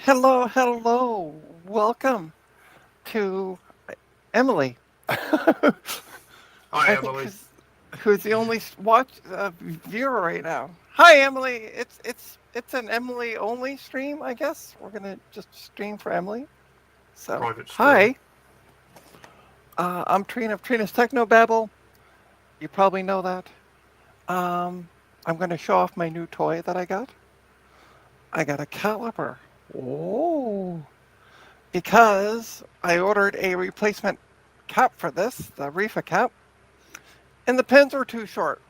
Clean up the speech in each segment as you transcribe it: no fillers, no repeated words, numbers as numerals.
Hello, hello. Welcome to Emily. Hi, I think Emily. who's the only viewer right now. Hi, Emily. It's an Emily only stream, I guess. We're gonna just stream for Emily. So, Private stream. hi. I'm Trina of Trina's Technobabble. You probably know that. Um, I'm gonna show off my new toy that I got. I got a caliper. Oh. Because I ordered a replacement cap for this, the Rifa cap, and the pins were too short.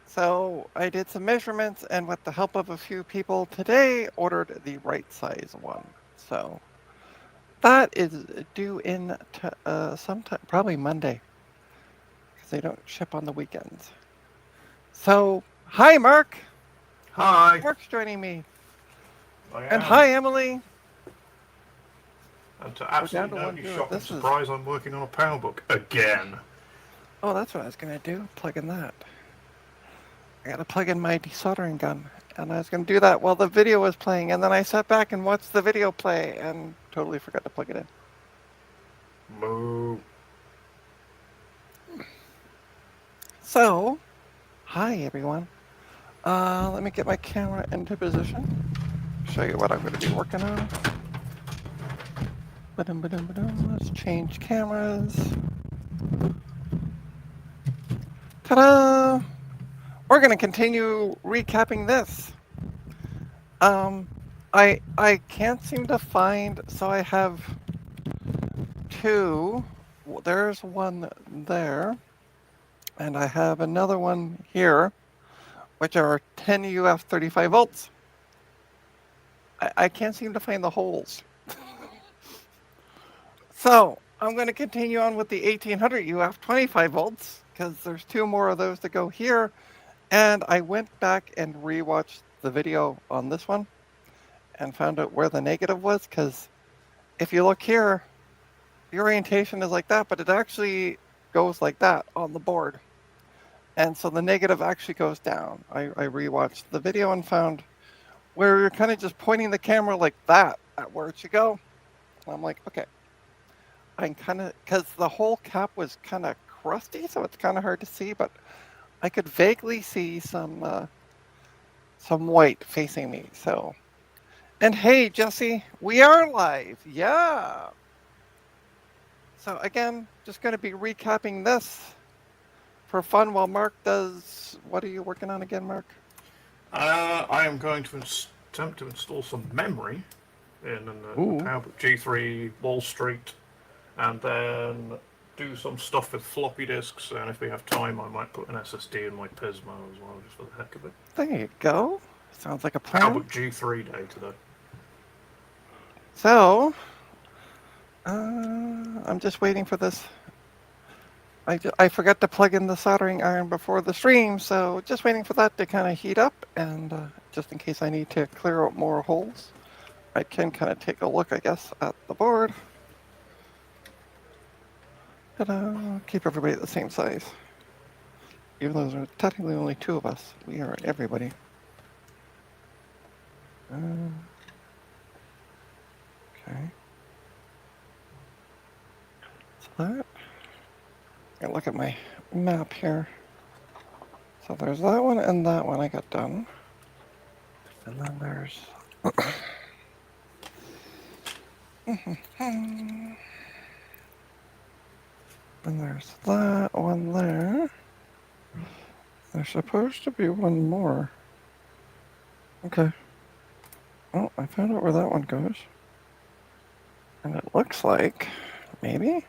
So I did some measurements and with the help of a few people today, ordered the right size one. So that is due in sometime, probably Monday, because they don't ship on the weekends. So, hi, Mark. Hi. Mark's joining me. I And am. hi, Emily. And to We're down to absolutely one nobody's viewer. shocking surprise, I'm working on a PowerBook again. Oh, that's what I was going to do, plug in that. I gotta plug in my desoldering gun. And I was gonna do that while the video was playing, and then I sat back and watched the video play and totally forgot to plug it in. Moo. So, hi everyone. Let me get my camera into position. Show you what I'm gonna be working on. Ba-dum, ba-dum, ba-dum. Let's change cameras. Ta-da! We're gonna continue recapping this. I can't seem to find, so I have two. There's one there, and I have another one here, which are 10 UF 35 volts. I can't seem to find the holes. So I'm going to continue on with the 1800 UF 25 volts because there's two more of those to go here. And I went back and rewatched the video on this one and found out where the negative was, because if you look here, the orientation is like that, but it actually goes like that on the board. And so the negative actually goes down. I rewatched the video and found where you're kind of just pointing the camera like that at where it should go. And I'm like, okay. I'm kind of, because the whole cap was kind of crusty, so it's kind of hard to see, but I could vaguely see some white facing me. So, and hey, Jesse, we are live. Yeah. So again, just going to be recapping this for fun while Mark does. What are you working on again, Mark? I am going to attempt to install some memory in a PowerBook G3 Wall Street, and then do some stuff with floppy disks. And if we have time, I might put an SSD in my Pismo as well, just for the heck of it. There you go. Sounds like a plan. PowerBook G3 day today. So, I'm just waiting for this. I forgot to plug in the soldering iron before the stream, so just waiting for that to kind of heat up, and just in case I need to clear out more holes, I can kind of take a look, I guess, at the board. Ta-da! Keep everybody at the same size. Even though there's technically only two of us, we are everybody. Okay. So that. I look at my map here. So there's that one and that one I got done. And then there's. And there's that one there. There's supposed to be one more. Okay. Oh, I found out where that one goes. And it looks like, maybe?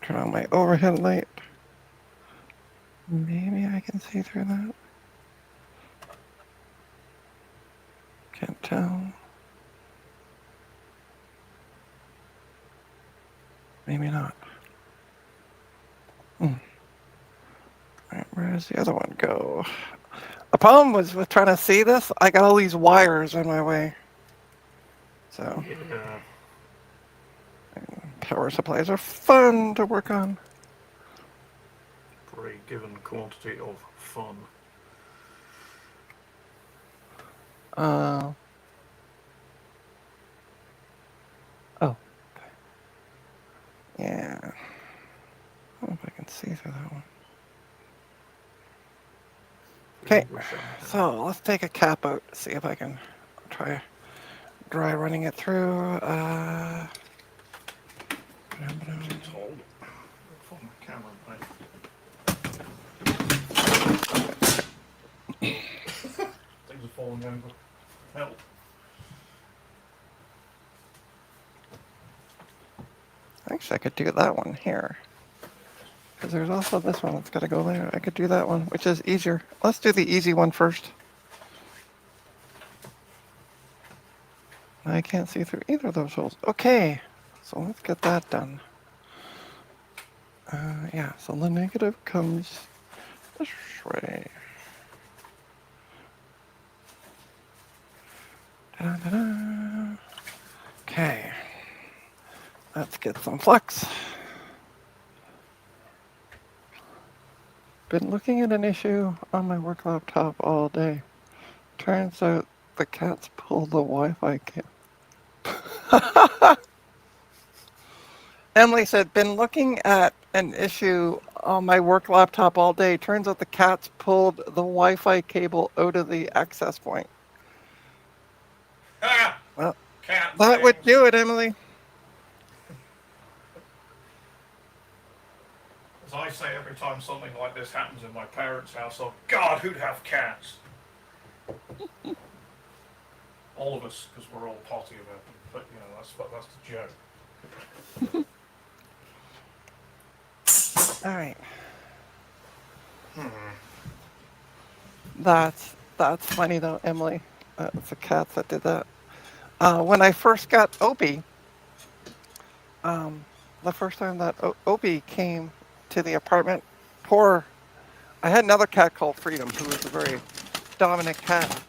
Turn on my overhead light. Maybe I can see through that. Can't tell. Maybe not. Alright, where does the other one go? The problem was with trying to see this, I got all these wires in my way. So, Yeah. power supplies are fun to work on. For a given quantity of fun. Oh. Okay. Yeah. I don't know if I can see through that one. Okay, so let's take a cap out, see if I can try dry running it through. Hold. For my camera, mate. Things are falling over. Help. Actually, I could do that one here. Because there's also this one that's got to go there. I could do that one, which is easier. Let's do the easy one first. I can't see through either of those holes. Okay, so let's get that done. Yeah, so the negative comes this way. Da-da-da. Okay, let's get some flux. Been looking at an issue on my work laptop all day. Turns out the cats pulled the Wi-Fi cable. Emily said, been looking at an issue on my work laptop all day. Turns out the cats pulled the Wi-Fi cable out of the access point. Ah! Well, Cat that would things. do it, Emily. As I say every time something like this happens in my parents' house, oh God, who'd have cats? All of us, because we're all potty about them. But you know, that's the joke. All right. That's funny though, Emily. It's the cats that did that. When I first got Opie, the first time that Opie came to the apartment, I had another cat called Freedom, who was a very dominant cat,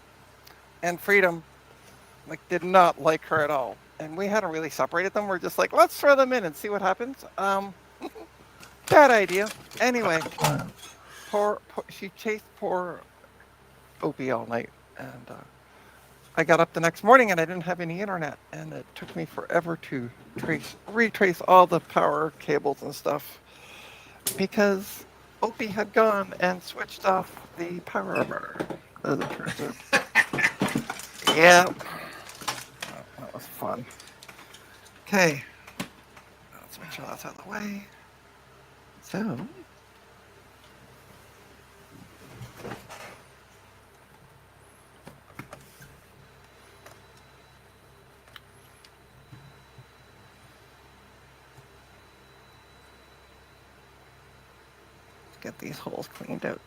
and Freedom did not like her at all. And we hadn't really separated them. We're just like, let's throw them in and see what happens. Bad idea. Anyway, she chased poor Opie all night, and I got up the next morning and I didn't have any internet, and it took me forever to retrace all the power cables and stuff because Opie had gone and switched off the power burner, as it turns out. Yeah, that was fun. Okay, let's make sure that's out of the way. So. Get these holes cleaned out.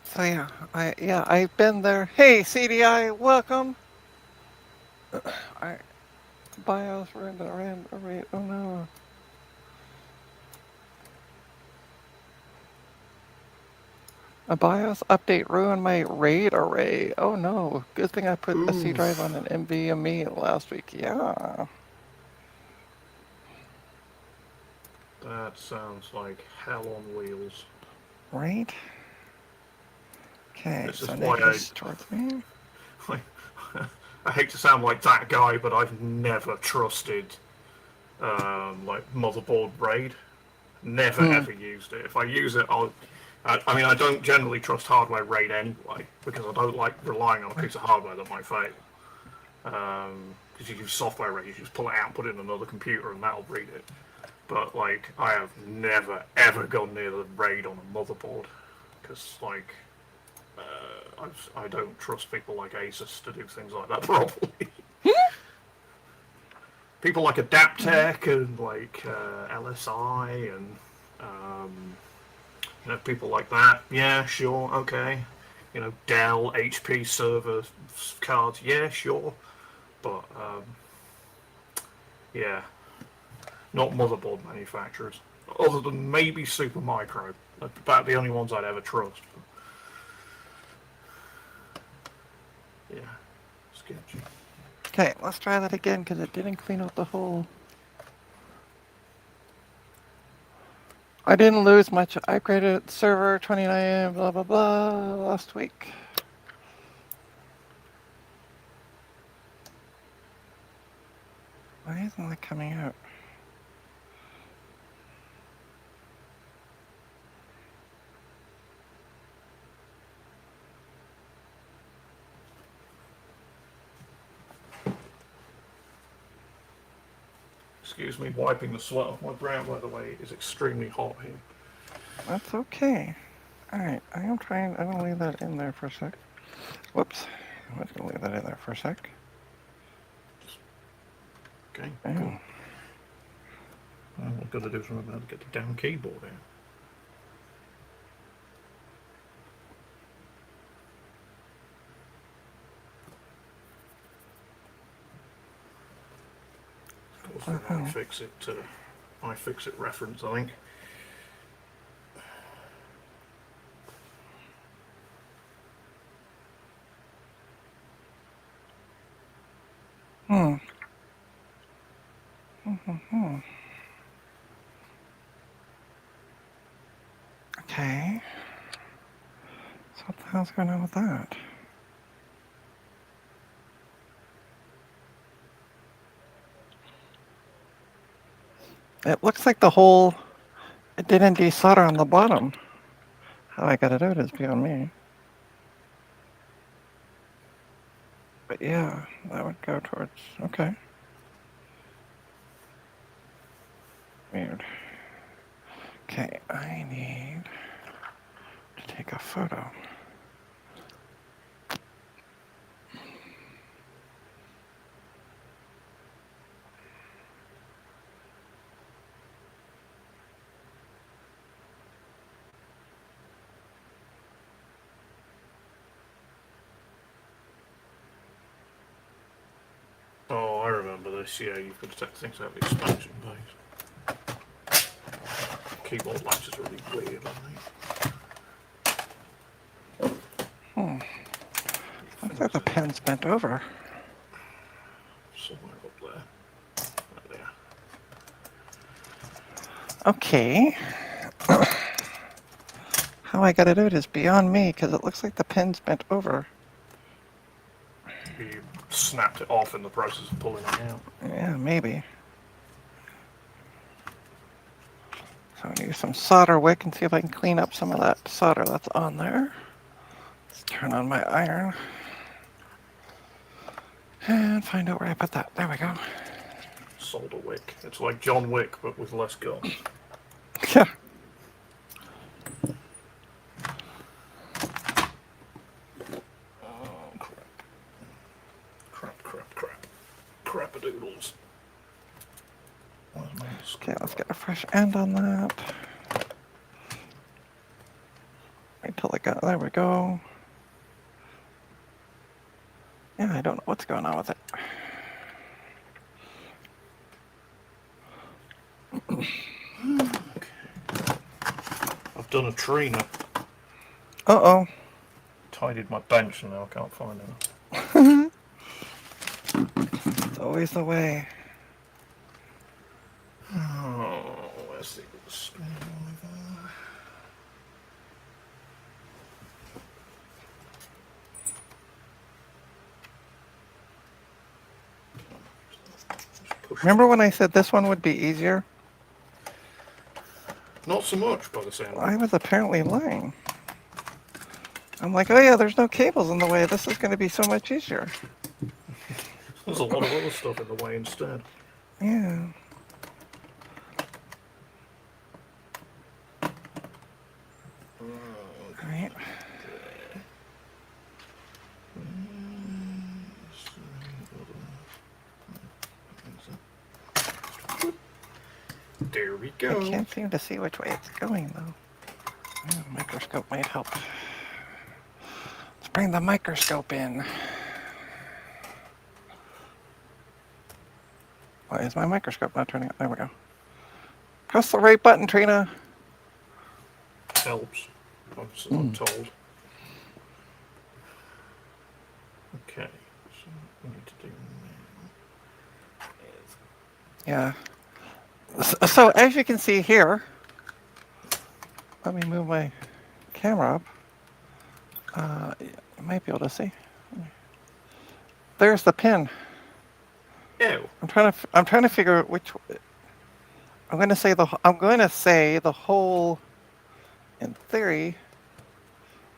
So yeah, I've been there. Hey CDI, welcome. BIOS ran. Oh no. A BIOS update ruined my RAID array. Oh no. Good thing I put a C drive on an NVMe last week. Yeah. That sounds like hell on wheels. Right? Okay, This is so why Nick is towards me. I hate to sound like that guy, but I've never trusted like motherboard RAID. Never ever used it. If I use it, I mean, I don't generally trust hardware RAID anyway because I don't like relying on a piece of hardware that might fail. Because you use software RAID, you just pull it out, put it in another computer, and that'll read it. But like, I have never ever gone near the RAID on a motherboard because like. I don't trust people like Asus to do things like that properly. People like Adaptec and like LSI and people like that. Yeah, sure, okay. Dell, HP server cards. Yeah, sure, but yeah, not motherboard manufacturers. Other than maybe Supermicro. About the only ones I'd ever trust. Yeah, sketchy. Okay, let's try that again because it didn't clean out the whole. I didn't lose much. I upgraded server 29, blah blah blah, last week. Why isn't that coming out? Excuse me, wiping the sweat off my brow, by the way. It is extremely hot here. That's okay. Alright, I'm gonna leave that in there for a sec. Whoops. I'm just gonna leave that in there for a sec. Okay, Oh. cool. What I've got to do is remember how to get the damn keyboard out. Of course, iFixit reference, I think. Okay. So what the hell's going on with that? It looks like it didn't desolder on the bottom. How I got it out is beyond me. But yeah, that would go towards, okay. Weird. Okay, I need to take a photo. Oh, I remember this. Yeah, you've got to take things out of the expansion base. Keyboard latches are really weird, aren't they? Looks like the pen's bent over. Somewhere up there. Right there. Okay. How I got it out is beyond me because it looks like the pen's bent over. You snapped it off in the process of pulling it out. Yeah, maybe. So I'm gonna use some solder wick and see if I can clean up some of that solder that's on there. Let's turn on my iron. And find out where I put that. There we go. Solder wick. It's like John Wick, but with less guns. Yeah. Oh, crap. Crap-a-doodles. Okay, let's get a fresh end on that. Wait till it got, there we go. Yeah, I don't know what's going on with it. I've done a tree now. Uh-oh. Tidied my bench and now I can't find it. It's always the way. Oh, where's the screwdriver? Remember when I said this one would be easier? Not so much by the sound of I it. was apparently lying. I'm like, oh yeah, there's no cables in the way. This is going to be so much easier. There's a lot of other stuff in the way instead. Yeah. Right. There we I go. can't seem to see which way it's going though. Oh, the microscope might help. Let's bring the microscope in. Why is my microscope not turning on? There we go. Press the right button, Trina. Helps. I'm told. Okay. So what we need to do now is... Yeah. So as you can see here, let me move my camera up. You might be able to see. There's the pin. Ew. I'm trying to figure out which. I'm going to say the hole, in theory,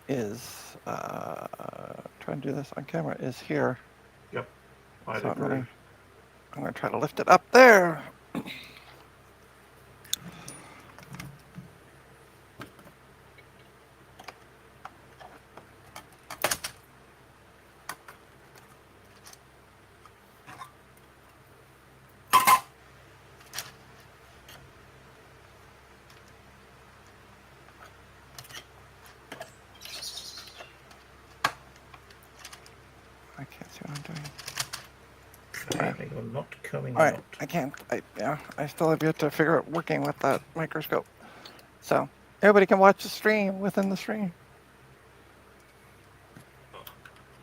is trying to do this on camera is here. Yep. I So agree. I'm going to try to lift it up there. I can't see what I'm doing. Okay, you're not coming All right, out. I can't. I still have yet to figure out working with that microscope. So everybody can watch the stream within the stream.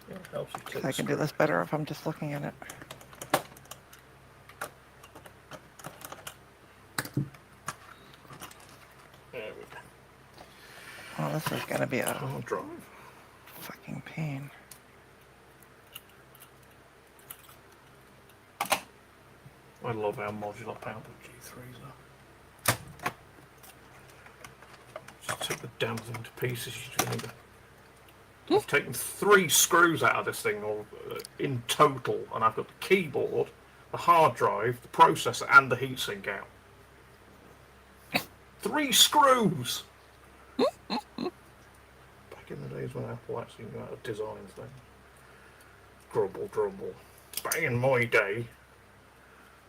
Yeah, it helps you click I can do screen. this better if I'm just looking at it. There we go. Oh, this is gonna be a Hard drive. fucking pain. I love how modular powered G3s are. Just take the damn thing to pieces. I've taken 3 screws out of this thing in total, and I've got the keyboard, the hard drive, the processor, and the heatsink out. 3 screws! Back in the days when Apple actually knew how to design things. Grumble, grumble. Back in my day,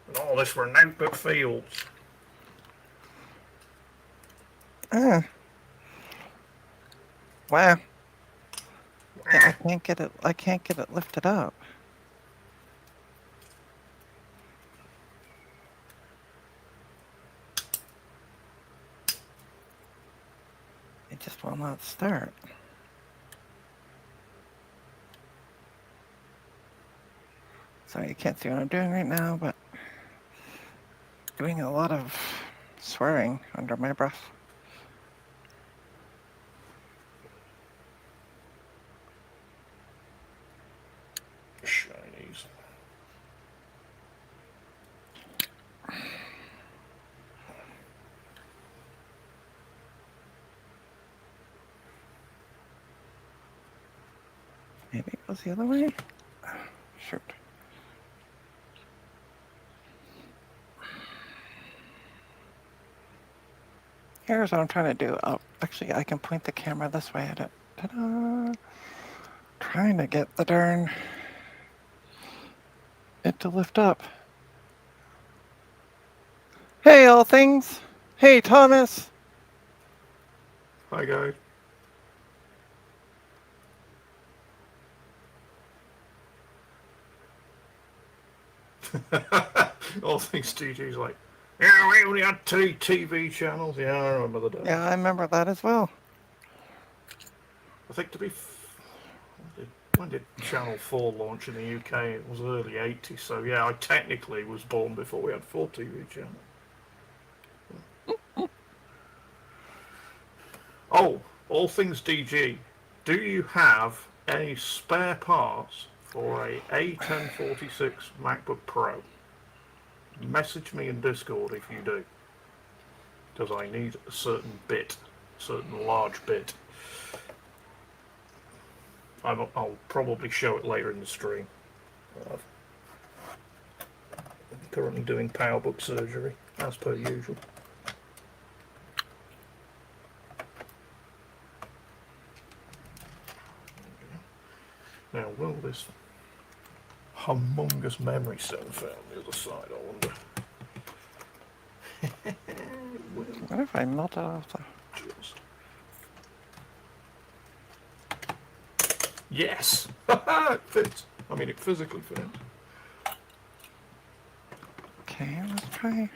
and all this were notebook fields. Wow. Yeah, I can't get it. I can't get it lifted up. It just will not start. So you can't see what I'm doing right now, but doing a lot of swearing under my breath. Chinese. Maybe it goes the other way? Shoot. Here's what I'm trying to do. Oh, actually, I can point the camera this way at it. Ta-da! Trying to get the darn it to lift up. Hey, all things. Hey, Thomas. Hi, guys. All things DG's like, yeah, we only had 2 TV channels. Yeah, I remember the day. Yeah, I remember that as well. I think when did Channel 4 launch in the UK? It was early 80s, so yeah, I technically was born before we had 4 TV channels. Oh, all things DG, do you have any spare parts for a A1046 MacBook Pro? message me in Discord if you do. Because I need a certain large bit. I'll probably show it later in the stream. I'm currently doing PowerBook surgery, as per usual. Now, will this humongous memory cell found on the other side, I wonder? What if I melted off the... Yes! It fits. I mean, it physically fits. Okay, let's try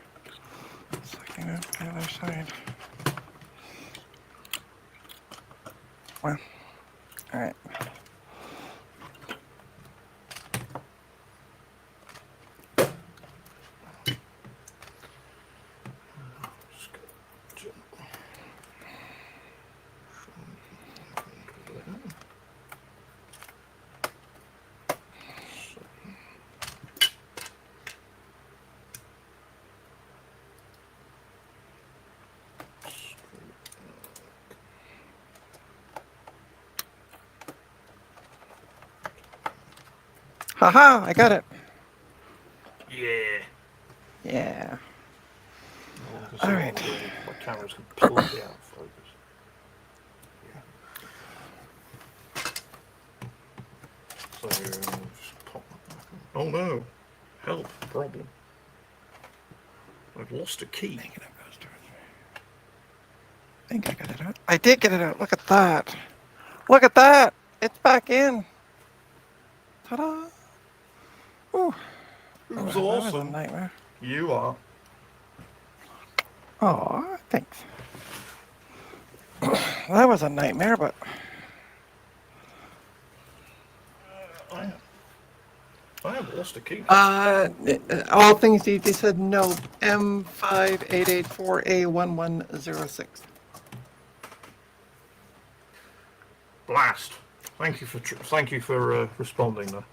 sucking up the other side. Well, alright. Haha, I got it. Yeah. Yeah. All right. My camera's completely out of focus. Yeah. So, just pop that back on. Oh no! Help! Problem. I've lost a key. I think I got it out. I did get it out. Look at that. Look at that. It's back in. Ta-da. Ooh. It was That was a awesome. nightmare. You are. Oh, thanks. That was a nightmare, but... I have lost a key. All things DG said no. M5884A1106. Blast. Thank you for responding there.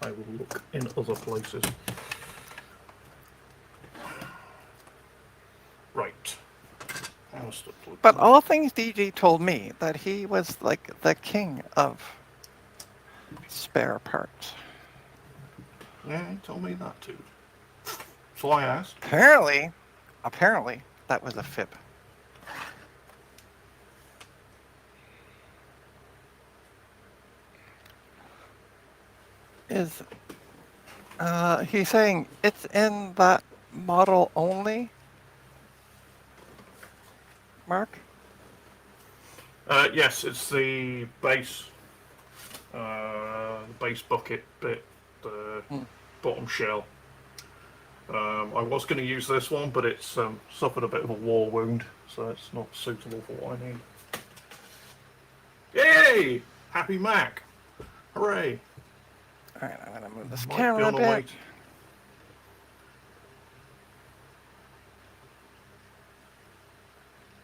I will look in other places. Right. But all things DG told me that he was like the king of spare parts. Yeah, he told me that too. So I asked. Apparently, that was a fib. He's saying it's in that model only? Mark? Yes, it's the base bucket bit, the bottom shell. I was going to use this one, but it's suffered a bit of a war wound, so it's not suitable for what I need. Yay! Happy Mac! Hooray! Alright, I'm going to move this Might camera a be on a bit.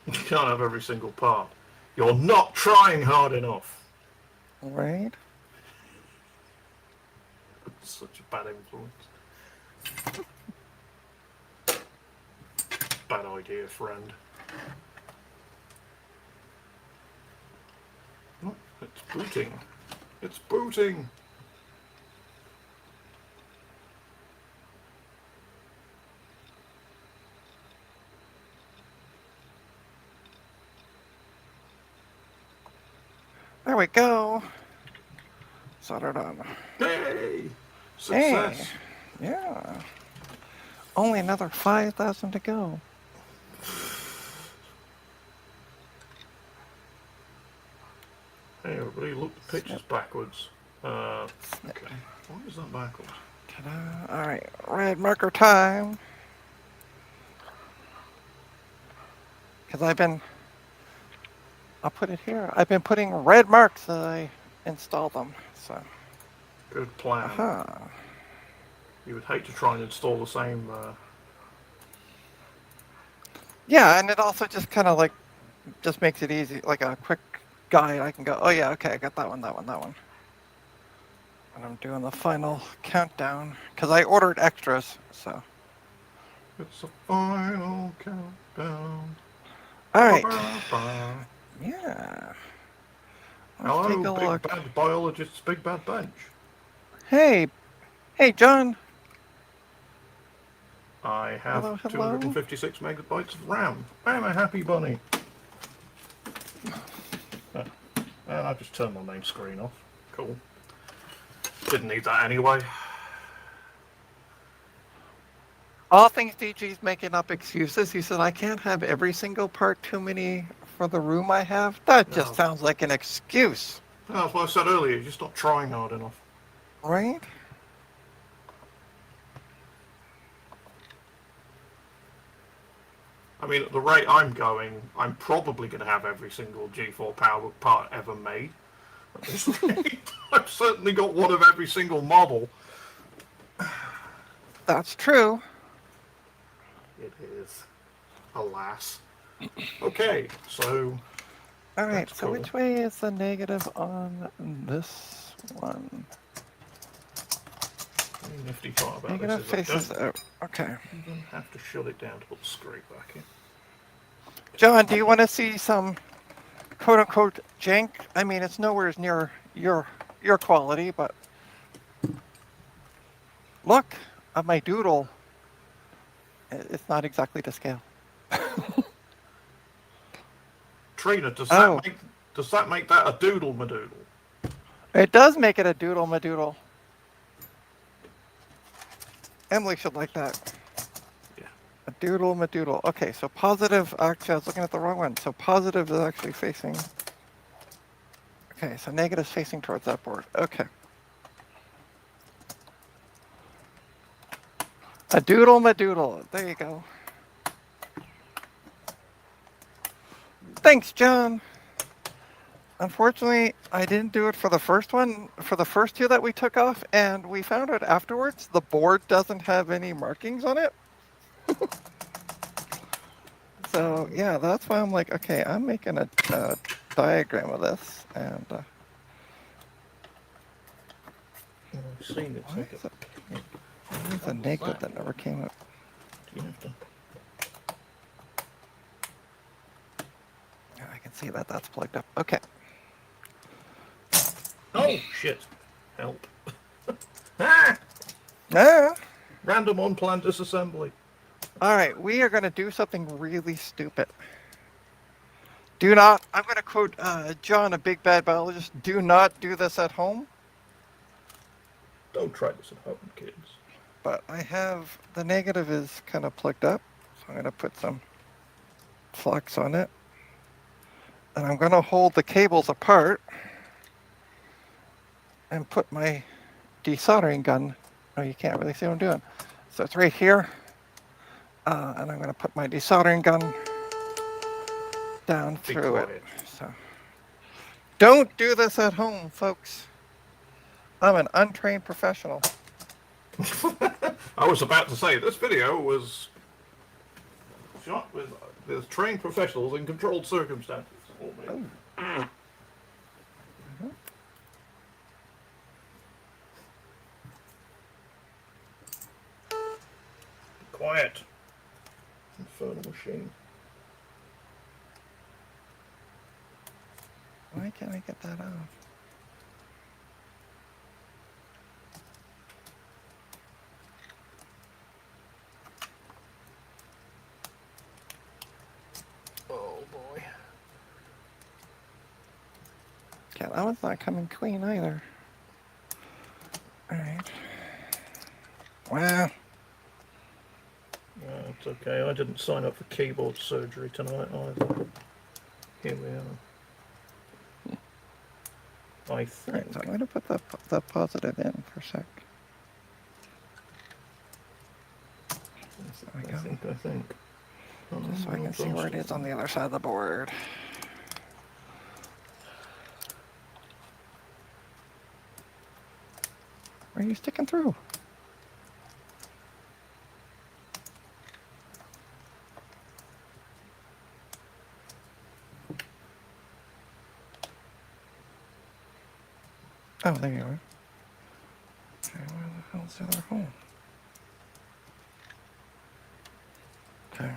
You can't have every single part. You're not trying hard enough. Right? It's such a bad influence. Bad idea, friend. Oh, it's booting. It's booting. There we go. Soldered on. Hey! Success. Hey! Yeah. Only another 5,000 to go. Hey everybody, look, the picture's backwards. Okay. Why is that backwards? Ta-da. Alright, red marker time. Because I'll put it here. I've been putting red marks as I install them, so. Good plan. Uh-huh. You would hate to try and install the same. Yeah, and it also just kind of like, just makes it easy, like a quick guide. I can go, oh yeah, okay, I got that one, that one, that one. And I'm doing the final countdown because I ordered extras. So. It's a final countdown. All right. Ba-ba-ba. Yeah. Let's Hello, take a big look. bad biologist's big bad bench. Hey, John. I have Hello, hello. 256 megabytes of RAM. I'm a happy bunny. And I've just turned my main screen off. Cool. Didn't need that anyway. All things DG's making up excuses. He said, I can't have every single part too many for the room I have. That just sounds like an excuse. That's what I said earlier. You're just not trying hard enough. Right? I mean, at the rate I'm going, I'm probably going to have every single G4 PowerBook part ever made. At this rate, I've certainly got one of every single model. That's true. It is. Alas. Okay, so... All right, so cool. which way is the negative on this one? The nifty part about Negative this is faces out. Okay. you don't even have to shut it down to put the screen back in. John, do you want to see some quote-unquote jank? I mean, it's nowhere near your quality, but look at my doodle. It's not exactly to scale. Trina, does that make that a doodle madoodle? It does make it a doodle madoodle. Emily should like that. Yeah. A doodle madoodle. Okay, so positive. Actually, I was looking at the wrong one. So positive is actually facing. Okay, so negative is facing towards that board. Okay. A doodle madoodle. There you go. Thanks, John. Unfortunately, I didn't do it for the first one, for the first two that we took off, and we found out afterwards the board doesn't have any markings on it. So, yeah, that's why I'm like, okay, I'm making a diagram of this, and... I've seen it. Why is a negative that never came up? Do you have to... Yeah, I can see that that's plugged up. Okay. Oh, shit. Help. Ah! Ah! Random unplanned disassembly. All right, we are going to do something really stupid. Do not, I'm going to quote John, a big bad biologist, do not do this at home. Don't try this at home, kids. But I have, the negative is kind of plugged up, so I'm going to put some flux on it. And I'm going to hold the cables apart and put my desoldering gun. Oh, you can't really see what I'm doing. So it's right here. And I'm going to put my desoldering gun down through it. So don't do this at home, folks. I'm an untrained professional. I was about to say, this video was shot with trained professionals in controlled circumstances. Oh. Quiet. Infernal machine. Why can't I get that off? Oh boy. Yeah, that one's not coming clean either. Alright. Well. It's okay, I didn't sign up for keyboard surgery tonight either. Here we are. I think. Alright, so I'm going to put the positive in for a sec. There we go. I think. Just so I can see where it is on the other side of the board. Where are you sticking through? Oh, there you are. hell's the other hole? Okay.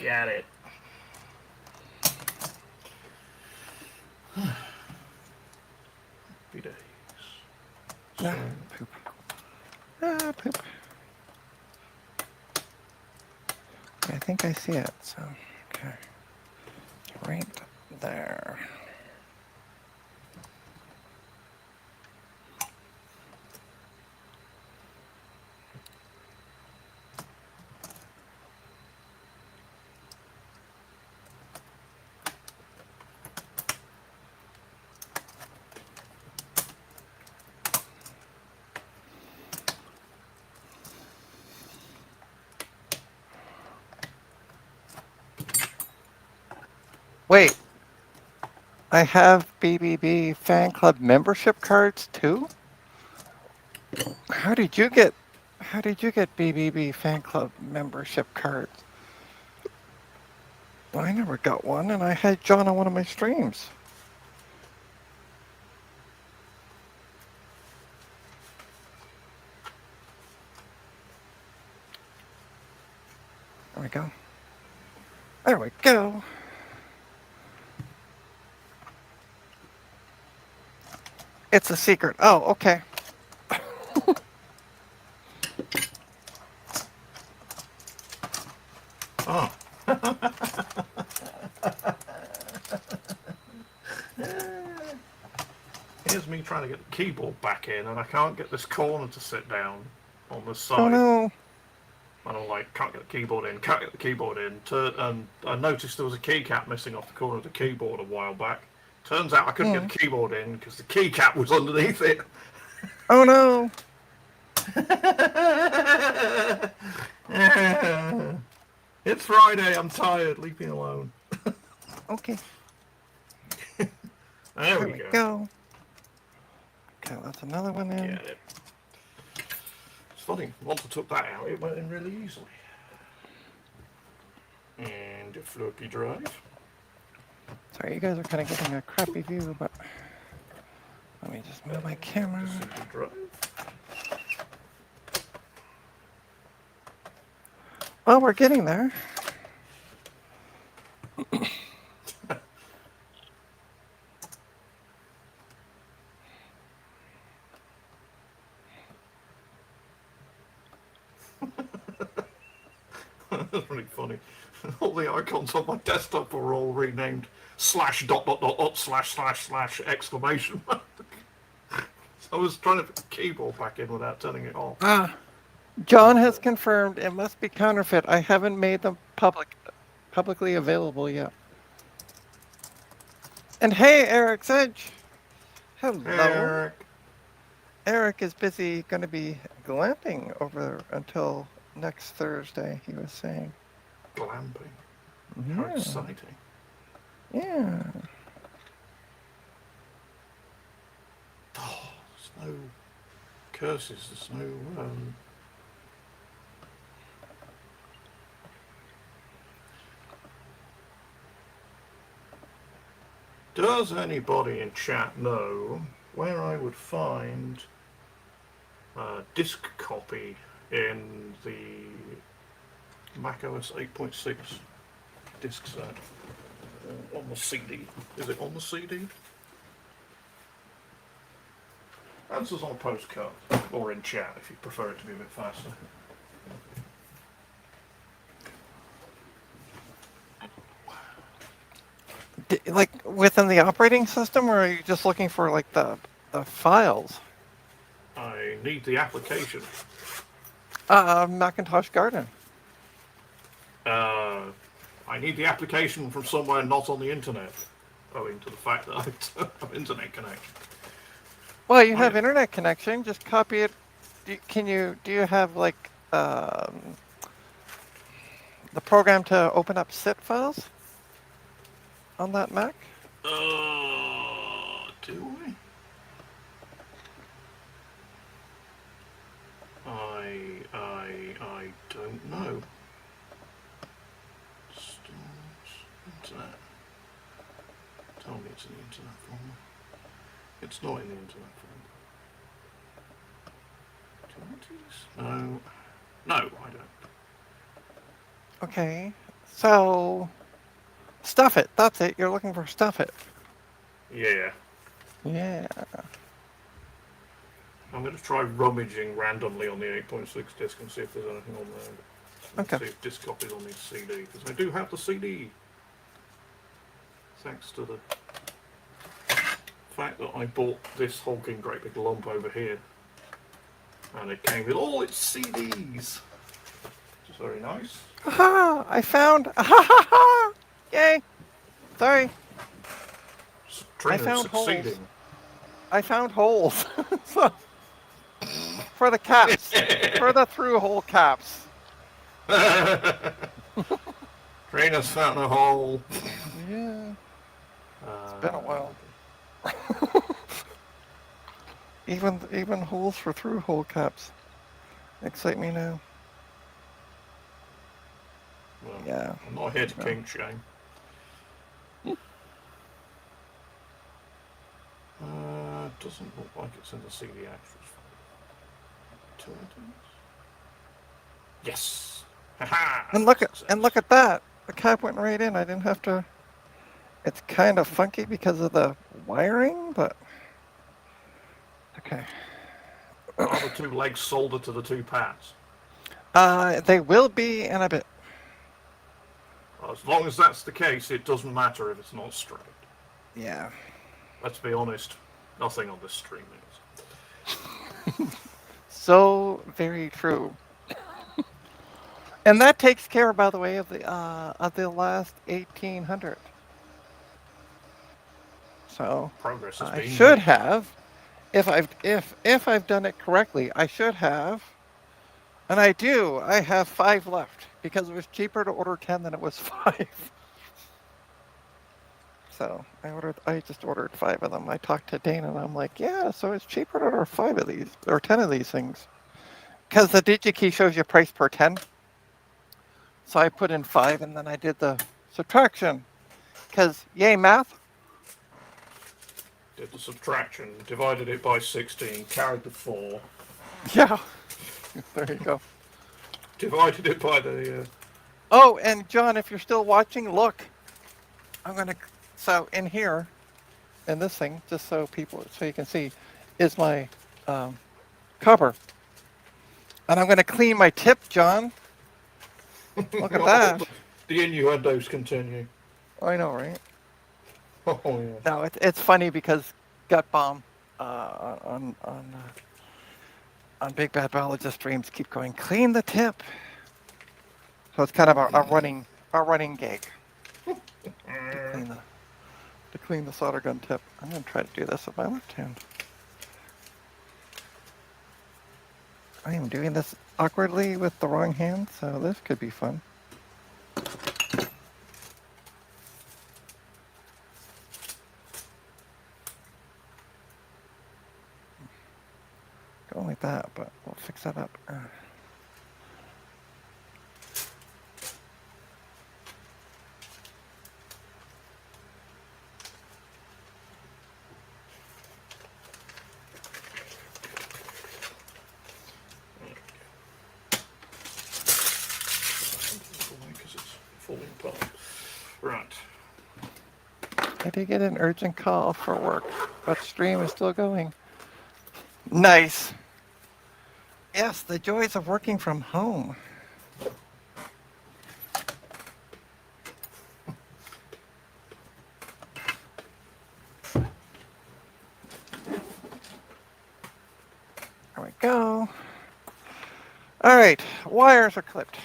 Got it. Happy days. Ah, poop. Ah, poop. I think I see it, so, okay. Right there. Wait, I have BBB fan club membership cards too? How did you get BBB fan club membership cards? Well, I never got one, and I had John on one of my streams. There we go. There we go. It's a secret. Oh, okay. Oh. Here's me trying to get the keyboard back in, and I can't get this corner to sit down on the side. Oh no. And I'm like, can't get the keyboard in, can't get the keyboard in. And I noticed there was a keycap missing off the corner of the keyboard a while back. Turns out I couldn't get the keyboard in because the keycap was underneath it. Oh no. It's Friday, I'm tired, leave me alone. Okay. There we go. Okay, that's another one in. Get it. It's funny, once I took that out, it went in really easily. And a floppy drive. Sorry, you guys are kind of getting a crappy view, but let me just move my camera. CD drive. Well, we're getting there. That's really funny. All the icons on my desktop are all renamed /... exclamation mark. So I was trying to put the keyboard back in without turning it off. John has confirmed it must be counterfeit. I haven't made them publicly available yet. And hey, Eric Sedge. Hello. Eric. Eric is busy going to be glamping over until next Thursday, he was saying. Glamping. Yeah. How exciting. Yeah. Oh, there's no curses, there's no... Does anybody in chat know where I would find a disk copy in the macOS 8.6 disk set? On the CD. Is it on the CD? Answers on a postcard, or in chat if you prefer it to be a bit faster. Like within the operating system, or are you just looking for like the files? I need the application. Macintosh Garden. I need the application from somewhere not on the internet, owing to the fact that I don't have internet connection. Well, you have internet connection. Just copy it. Do you have like the program to open up zip files on that Mac? Do we? I don't know. Stores, internet. Tell me it's in the internet folder. It's not in the internet folder. No. No, I don't. Okay. So, stuff it. That's it. You're looking for stuff it. Yeah. Yeah. I'm going to try rummaging randomly on the 8.6 disc and see if there's anything on there. Let's Okay. see if disc copies on the CD, because I do have the CD. Thanks to the fact that I bought this hulking great big lump over here. And it came with all its CDs. Which is very nice. Aha! I found. Ha ha ha! Yay! Sorry. Trina's found succeeding. holes. I found holes. So, for the caps. For the through-hole caps. Trina's found a hole. Yeah. It's been a while. Even holes for through-hole caps excite me now. Well, Yeah. I'm not here to kink shame. Doesn't look like it's in the CD actuals file. 2 items. Yes. Haha. And look at that. The cap went right in. I didn't have to. It's kind of funky because of the wiring, but okay. Are the 2 legs soldered to the 2 pads? They will be in a bit. As long as that's the case, it doesn't matter if it's not straight. Yeah. Let's be honest, nothing on this stream is. So very true. And that takes care, by the way, of the last 1800. So Progress has I been should made. have, if I've done it correctly, I should have, and I do. I have 5 left because it was cheaper to order 10 than it was 5. So I just ordered 5 of them. I talked to Dana and I'm like, yeah, so it's cheaper to order 5 of these or 10 of these things. Because the DigiKey shows you price per 10. So I put in 5 and then I did the subtraction. Because yay math. Did the subtraction, divided it by 16, carried the 4. Yeah. There you go. Divided it by the... Oh, and John, if you're still watching, look. I'm going to... So in here, in this thing, just so you can see, is my cover. And I'm going to clean my tip, John. Look at that. The innuendos continue. I know, right? Oh, yeah. No, it's funny because Gut Bomb on Big Bad Biologist streams keep going, clean the tip. So it's kind of a running gag to clean the solder gun tip. I'm going to try to do this with my left hand. I am doing this awkwardly with the wrong hand, so this could be fun. Going like that, but we'll fix that up. Because it's falling apart. Right. I did get an urgent call for work, but stream is still going. Nice. Yes, the joys of working from home. There we go. All right, wires are clipped.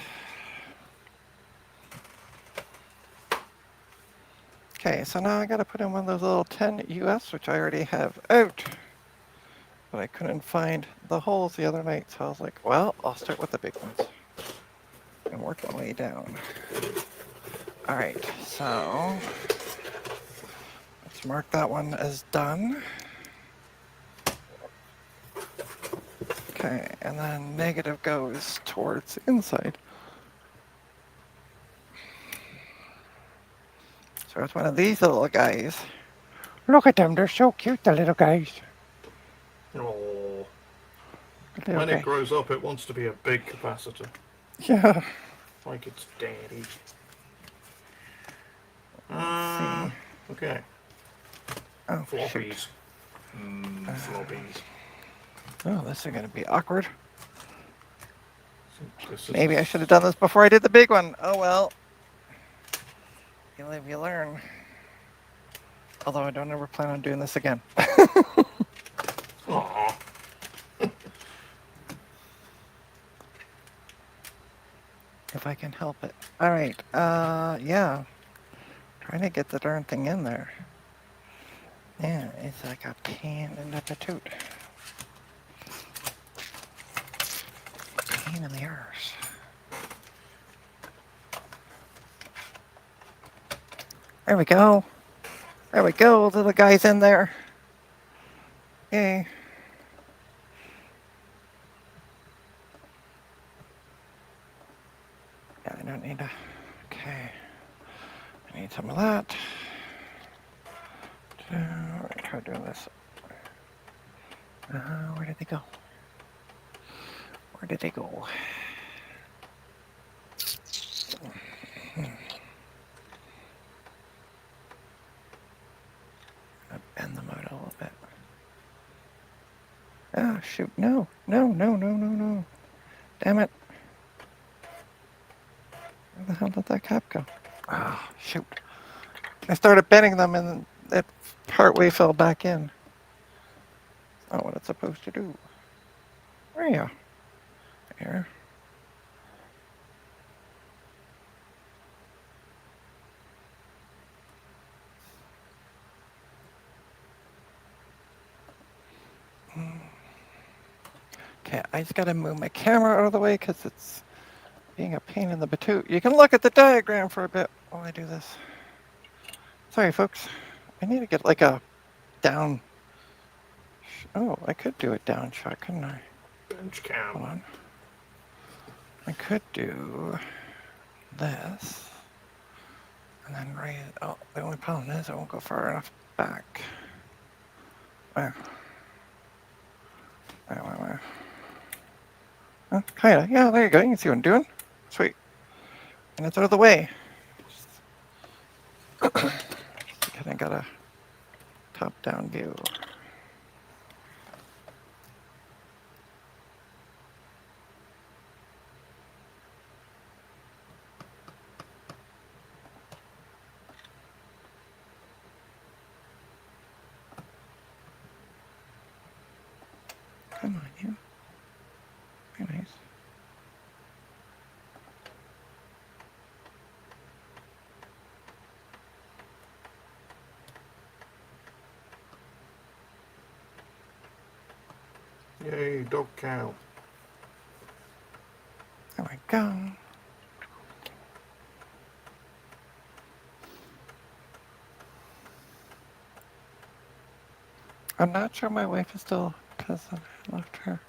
Okay, so now I got to put in one of those little 10 US, which I already have out. But I couldn't find the holes the other night, so I was like, well, I'll start with the big ones and work my way down. All right, so let's mark that one as done. Okay, and then negative goes towards the inside. So it's one of these little guys. Look at them, they're so cute, the little guys. Oh. be when okay. it grows up, it wants to be a big capacitor. Yeah. Like its daddy. Let's see. Okay. Oh, Floppies. shoot. Floppies. Oh, this is going to be awkward. Maybe I should have done this before I did the big one. Oh, well. You live, you learn. Although I don't ever plan on doing this again. Aww. If I can help it. All right. Yeah. Trying to get the darn thing in there. Yeah, it's like a pain in the patoot. Pain in the arse. There we go. There we go. Little guy's in there. Yay. Yeah, I don't need to. Okay. I need some of that. Try doing this. Where did they go? Where did they go? Bend them out a little bit. Ah, shoot. No. No, no, no, no, no. Damn it. Where the hell did that cap go? Ah, shoot. I started bending them and it partway fell back in. That's not what it's supposed to do. Where are you? Here. Okay, I just gotta move my camera out of the way because it's being a pain in the patoot. You can look at the diagram for a bit while I do this. Sorry, folks. I need to get like a down. Oh, I could do a down shot, couldn't I? Bench cam. Hold on. I could do this. And then raise it. Oh, the only problem is I won't go far enough back. Where? Where? Oh, kinda. Yeah, there you go. You can see what I'm doing. Sweet. And it's out of the way. Kind of got a top-down view. Come on, you. Very nice. Yay, dog cow. There we go. I'm not sure my wife is still because I left her.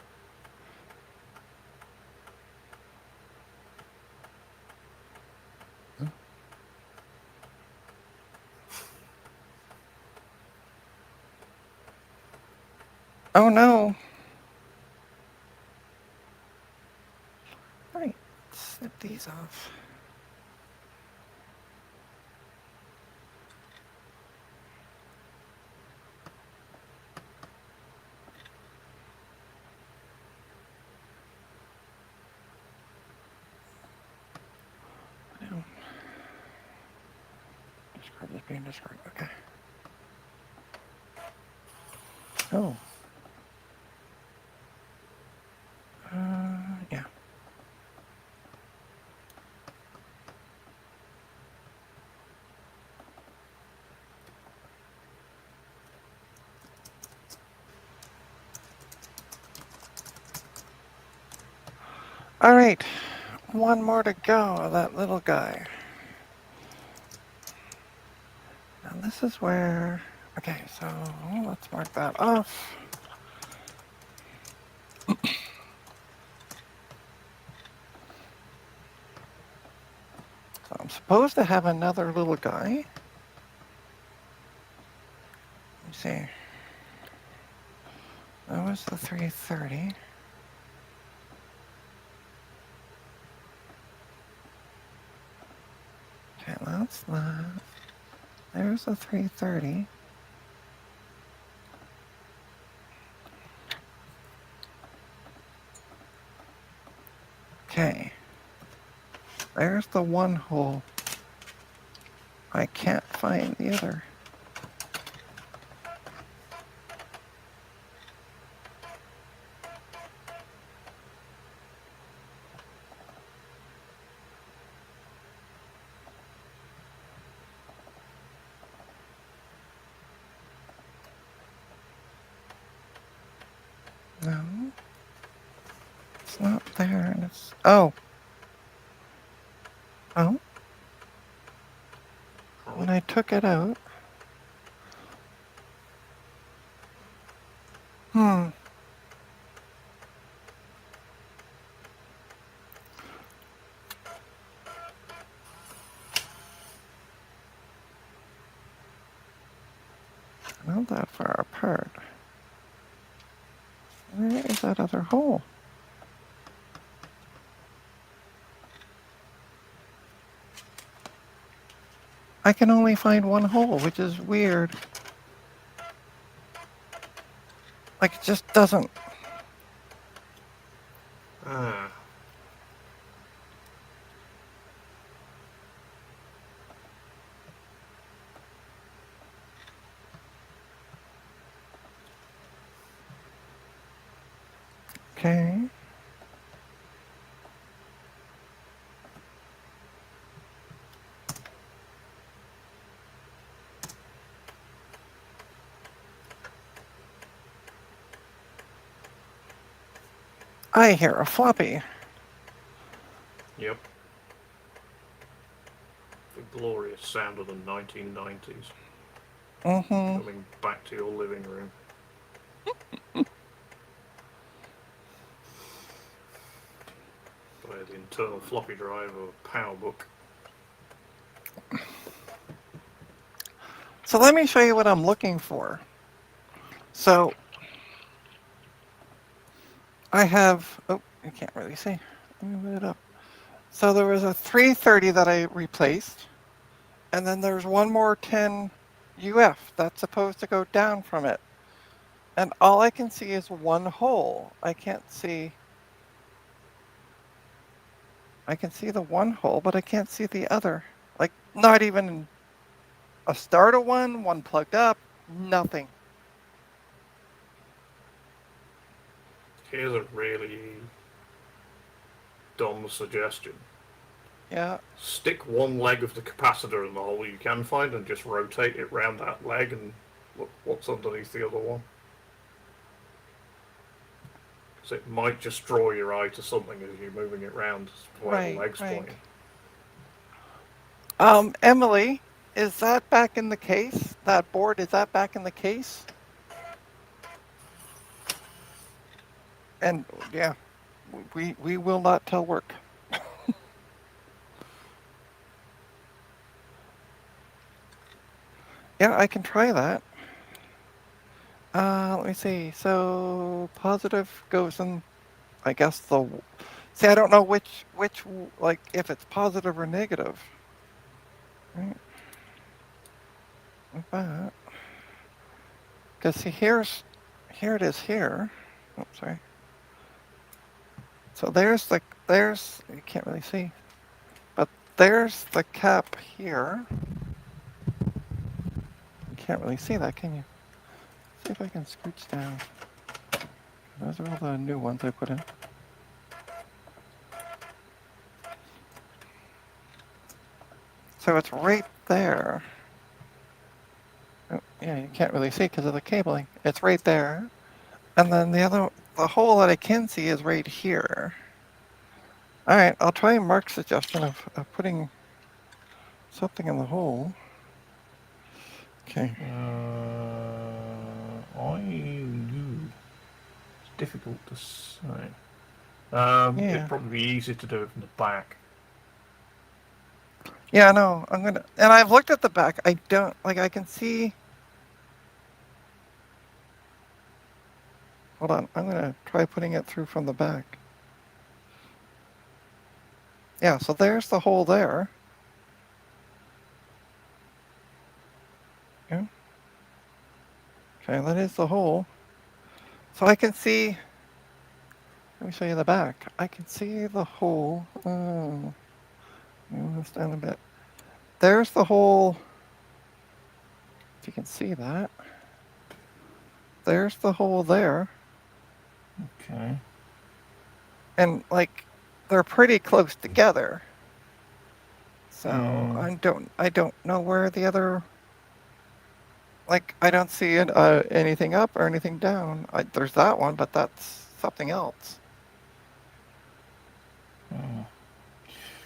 Oh no. All right, snip these off. Discard is being discarded. Okay. Oh. Yeah. All right, one more to go, that little guy. Now this is where, okay, so let's mark that off. So I'm supposed to have another little guy. Let me see. That was the 330. Okay, that's that. There's the 330. Okay. There's the one hole. I can't find the other. No. It's not there. And it's... Oh. Oh. When I took it out. Hmm. Not that far apart. Where is that other hole? I can only find one hole, which is weird. Like, it just doesn't... Ah. Okay. I hear a floppy. Yep. The glorious sound of the 1990s. Mm-hmm. Coming back to your living room. By the internal floppy drive of a PowerBook. So let me show you what I'm looking for. So I have, oh, you can't really see. Let me move it up. So there was a 330 that I replaced, and then there's one more 10 UF that's supposed to go down from it. And all I can see is one hole. I can't see, I can see the one hole, but I can't see the other. Like, not even a starter one plugged up, nothing. Here's a really dumb suggestion. Yeah. Stick one leg of the capacitor in the hole you can find and just rotate it round that leg and look what's underneath the other one. Because it might just draw your eye to something as you're moving it round while the leg's pointing. Emily, is that back in the case? That board, is that back in the case? And yeah, we will not tell work. Yeah, I can try that. Let me see. So positive goes in, I guess the, see, I don't know which, like if it's positive or negative. Right. Like that. Because see, here it is here. Oh, sorry. So there's you can't really see, but there's the cap here. You can't really see that, can you? See if I can scooch down. Those are all the new ones I put in. So it's right there. Oh, yeah, you can't really see because of the cabling. It's right there. And then the hole that I can see is right here. All right, I'll try Mark's suggestion of putting something in the hole. Okay. It's difficult to say. Yeah. It'd probably be easier to do it from the back. Yeah, no, and I've looked at the back. I don't, like, I can see. Hold on, I'm gonna try putting it through from the back. Yeah, so there's the hole there. Okay, that is the hole. So I can see. Let me show you the back. I can see the hole. Oh, move this down a bit. There's the hole. If you can see that. There's the hole there. Okay. And like they're pretty close together. So I don't know where the other, like I don't see it, anything up or anything down. There's that one, but that's something else.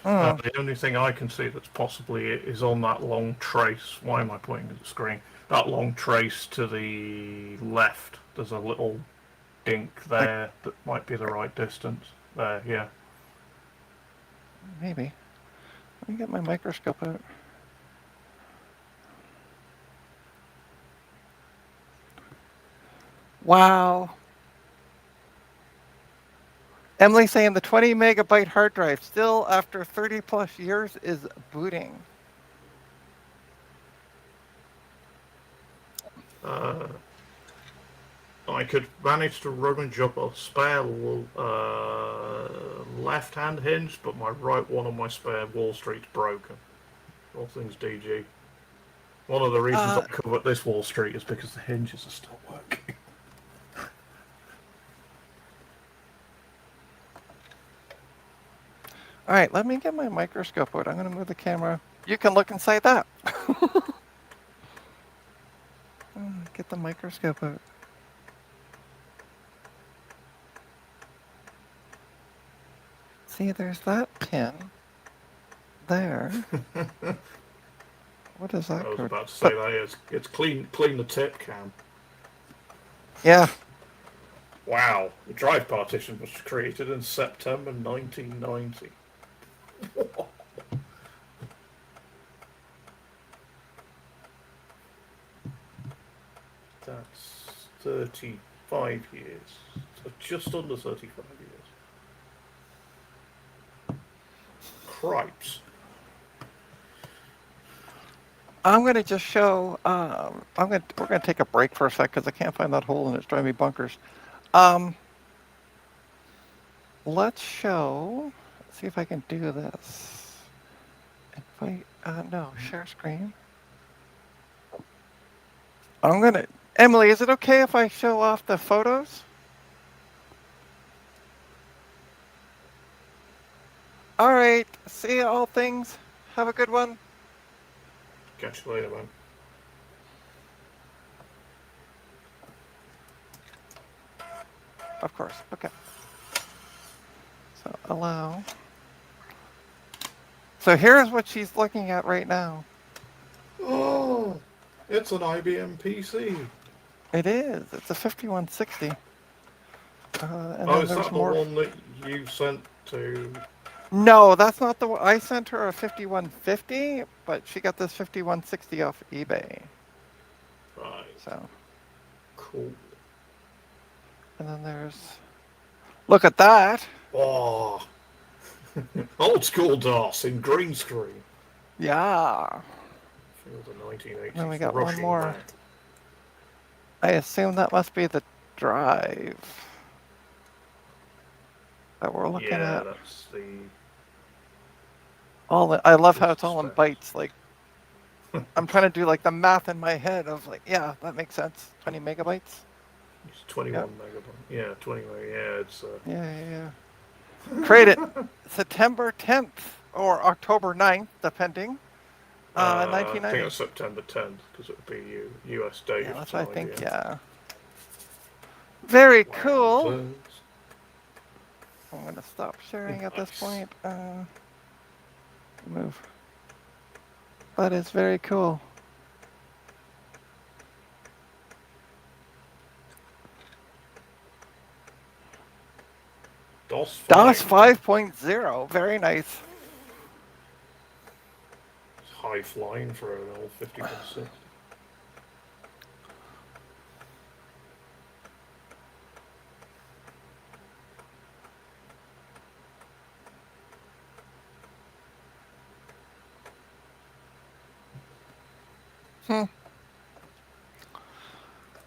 The only thing I can see that's possibly it is on that long trace. Why am I pointing to the screen? That long trace to the left. There's a little dink there that might be the right distance. There, yeah. Maybe. Let me get my microscope out. Wow. Emily saying the 20 megabyte hard drive still after 30 plus years is booting. I could manage to rummage up a spare left-hand hinge, but my right one on my spare Wall Street's broken. All things DG. One of the reasons I covered this Wall Street is because the hinges are still working. All right, let me get my microscope out. I'm going to move the camera. You can look inside that. Get the microscope out. See, there's that pin there. What is that? I was about to say that it's clean the tip cam. Yeah. Wow, the drive partition was created in September 1990. That's 35 years. So just under 35 years. Cripes. I'm going to just show, we're going to take a break for a sec because I can't find that hole and it's driving me bunkers. Let's show, see if I can do this. Invite, no, share screen. Emily, is it okay if I show off the photos? All right, see you all things. Have a good one. Catch you later, man. Of course, okay. So allow. So here's what she's looking at right now. Oh, it's an IBM PC. It is. It's a 5160. And is that the one that you sent to? No, that's not the one. I sent her a 5150, but she got this 5160 off eBay. Right. So. Cool. And then there's. Look at that. Oh. Old school DOS in green screen. Yeah. Feel the 1980s. Then we got Russian one more. man. I assume that must be the drive that we're looking at. Yeah, that's the. I love how it's all in bytes. Like, I'm trying to do like the math in my head of like, yeah, that makes sense. 20 megabytes. It's 21 megabyte. Yeah, 20 meg. Yeah, it's. Yeah. Created September 10th or October 9th, depending. 1990. I think it's September 10th because it would be US date. Yeah, that's what I think. Yeah. Very cool. I'm gonna stop sharing at this point. Move. That is very cool. DOS 5.0. Very nice. It's high flying for an old 5160.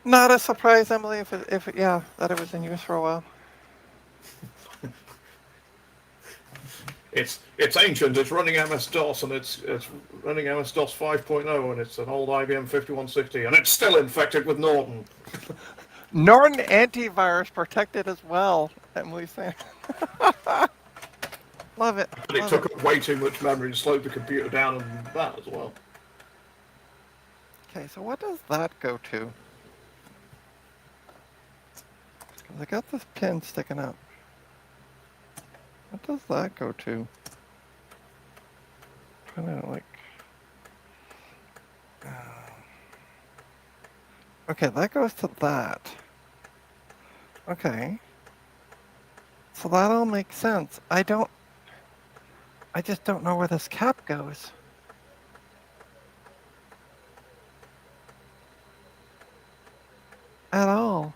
Not a surprise, Emily, yeah, that it was in use for a while. It's ancient. It's running MS-DOS, and it's running MS-DOS 5.0, and it's an old IBM 5160, and it's still infected with Norton. Norton antivirus protected as well, Emily's saying. Love it. But it took up way too much memory and slowed the computer down, and that as well. Okay, so what does that go to? Because I got this pin sticking up. What does that go to? Trying to like. Okay, that goes to that. Okay. So that all makes sense. I just don't know where this cap goes. At all.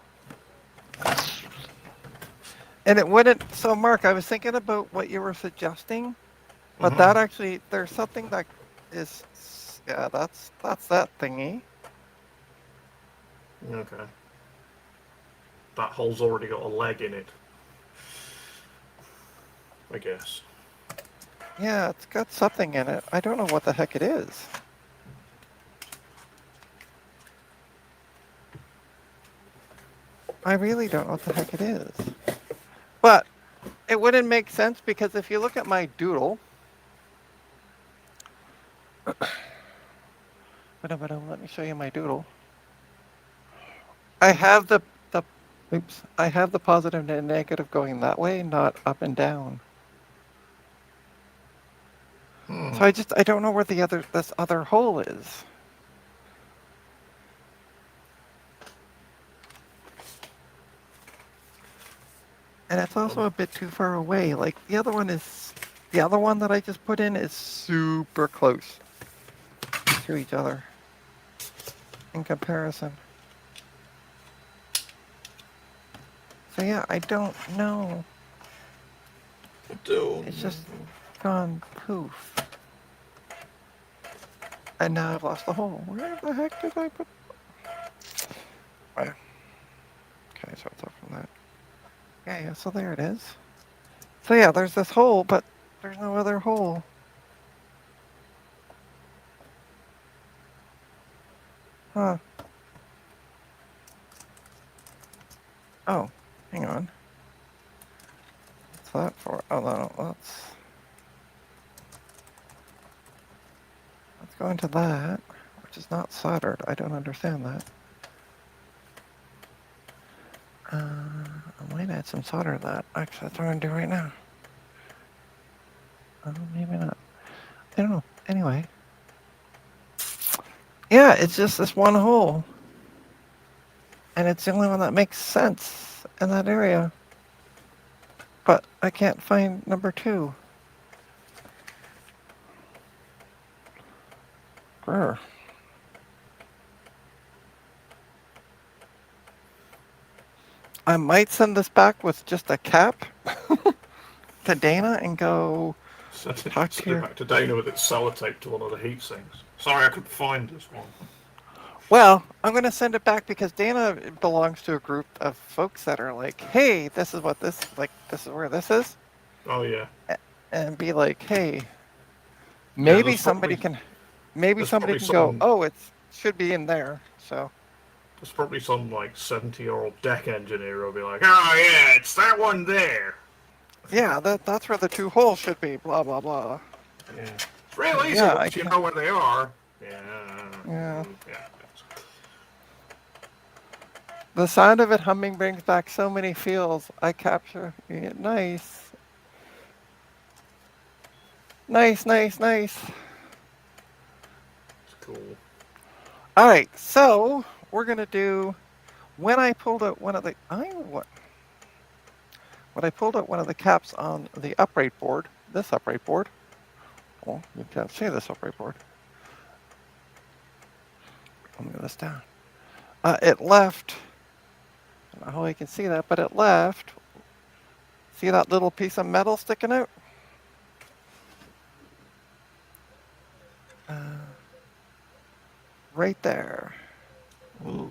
And it wouldn't, so Mark, I was thinking about what you were suggesting, but that actually, there's something that is, yeah, that's that thingy. Okay. That hole's already got a leg in it. I guess. Yeah, it's got something in it. I don't know what the heck it is. I really don't know what the heck it is. But it wouldn't make sense because if you look at my doodle, let me show you my doodle. I have the positive and negative going that way, not up and down. So I don't know where this other hole is. And it's also a bit too far away. Like the other one that I just put in is super close to each other in comparison. So yeah, I don't know. It's just gone poof. And now I've lost the hole. Where the heck did I put? Okay, so it's up from that. Yeah, so there it is. So yeah, there's this hole, but there's no other hole. Huh. Oh, hang on. What's that for? Oh, no, let's go into that, which is not soldered. I don't understand that. I might add some solder to that. Actually, that's what I'm going to do right now. Maybe not. I don't know. Anyway. Yeah, it's just this one hole. And it's the only one that makes sense in that area. But I can't find number 2. Grr. I might send this back with just a cap to Dana and go Send it back to Dana with its sellotape to one of the heat sinks. Sorry, I couldn't find this one. Well, I'm going to send it back because Dana belongs to a group of folks that are like, hey, this is what this is where this is. Oh, yeah. And be like, hey, maybe somebody can go, oh, it should be in there. So there's probably some like 70-year-old deck engineer who'll be like, oh yeah, it's that one there. Yeah, that's where the 2 holes should be. Blah blah blah. Yeah, it's real easy once you know where they are. Yeah. The sound of it humming brings back so many feels. I capture it. Nice. Nice. It's cool. All right, so we're gonna do. When I pulled out one of the when I pulled out one of the caps on the upright board, this upright board. Well, you can't see this upright board. Let me move this down. It left. I don't know how you can see that, but it left. See that little piece of metal sticking out? Right there. Ooh.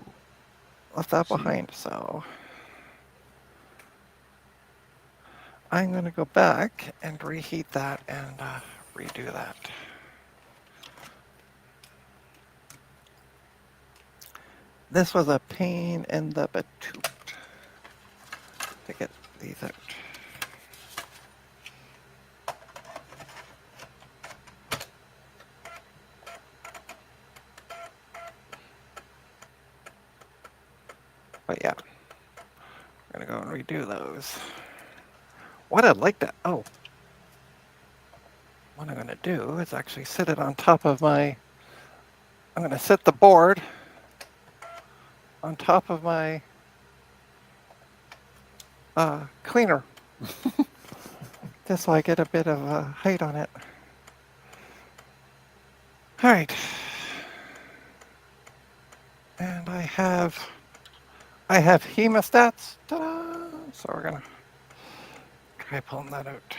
left that behind. So I'm going to go back and reheat that and redo that. This was a pain in the batoot to get these out. But yeah, I'm gonna go and redo those. What I'd like to, oh, what I'm gonna do is actually sit it on top of my, I'm gonna sit the board on top of my cleaner, just so I get a bit of height on it. All right. And I have hemostats. Ta-da! So we're gonna try pulling that out.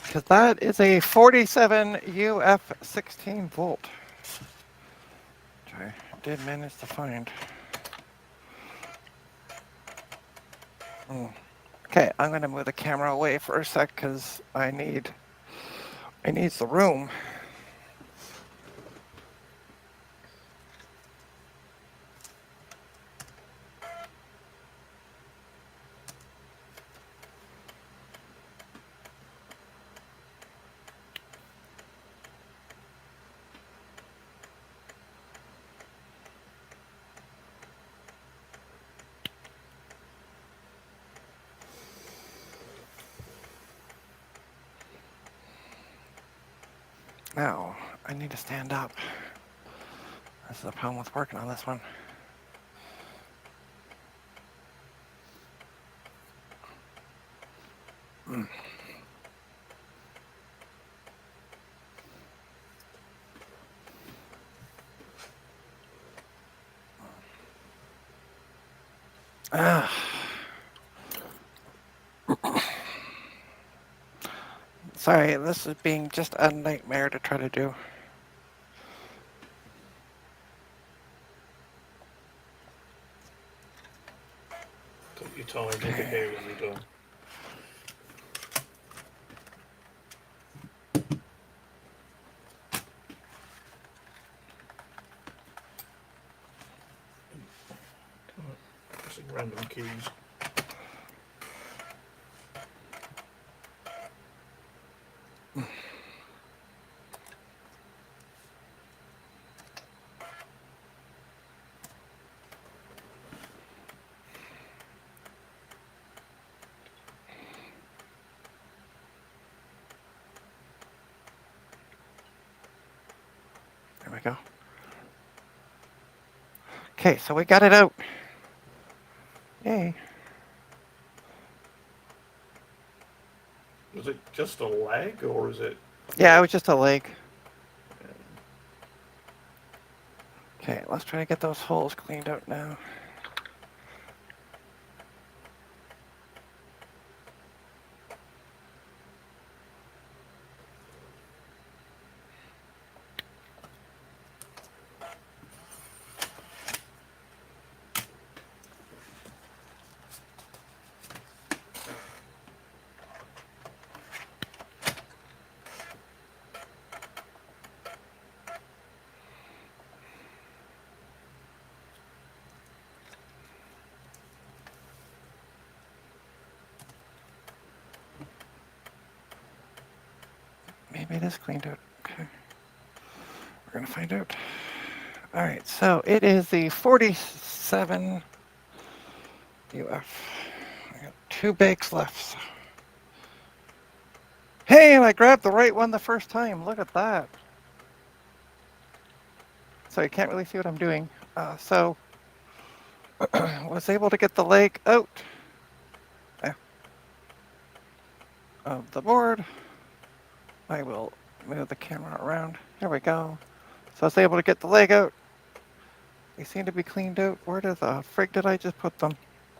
Because that is a 47 UF 16 volt, which I did manage to find. Okay, I'm gonna move the camera away for a sec because I need the room. Now, I need to stand up. This is the problem with working on this one. Sorry, this is being just a nightmare to try to do. Take your time, look at here when you're done. Pressing random keys. There we go. Okay, so we got it out. Yay. Was it just a leg, or is it? Yeah, it was just a leg. Okay, let's try to get those holes cleaned out now. Maybe it is cleaned out. Okay. We're going to find out. All right, so it is the 47 UF. I got 2 bakes left. Hey, and I grabbed the right one the first time. Look at that. So you can't really see what I'm doing. So was able to get the leg out of the board. I will move the camera around. There we go. So I was able to get the leg out. They seem to be cleaned out. Where the frig did I just put them?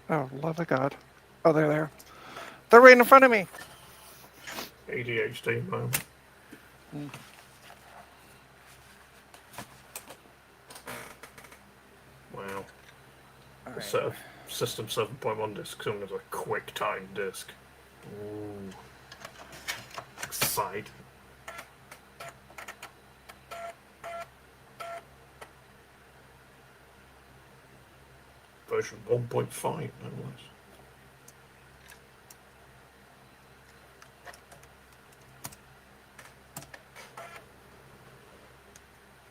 Oh, love of God. Oh, they're there. They're right in front of me. ADHD moment. Wow. All A right. set of System 7.1 disc coming as a QuickTime disc. Ooh. Exciting. Version 1.5, no less.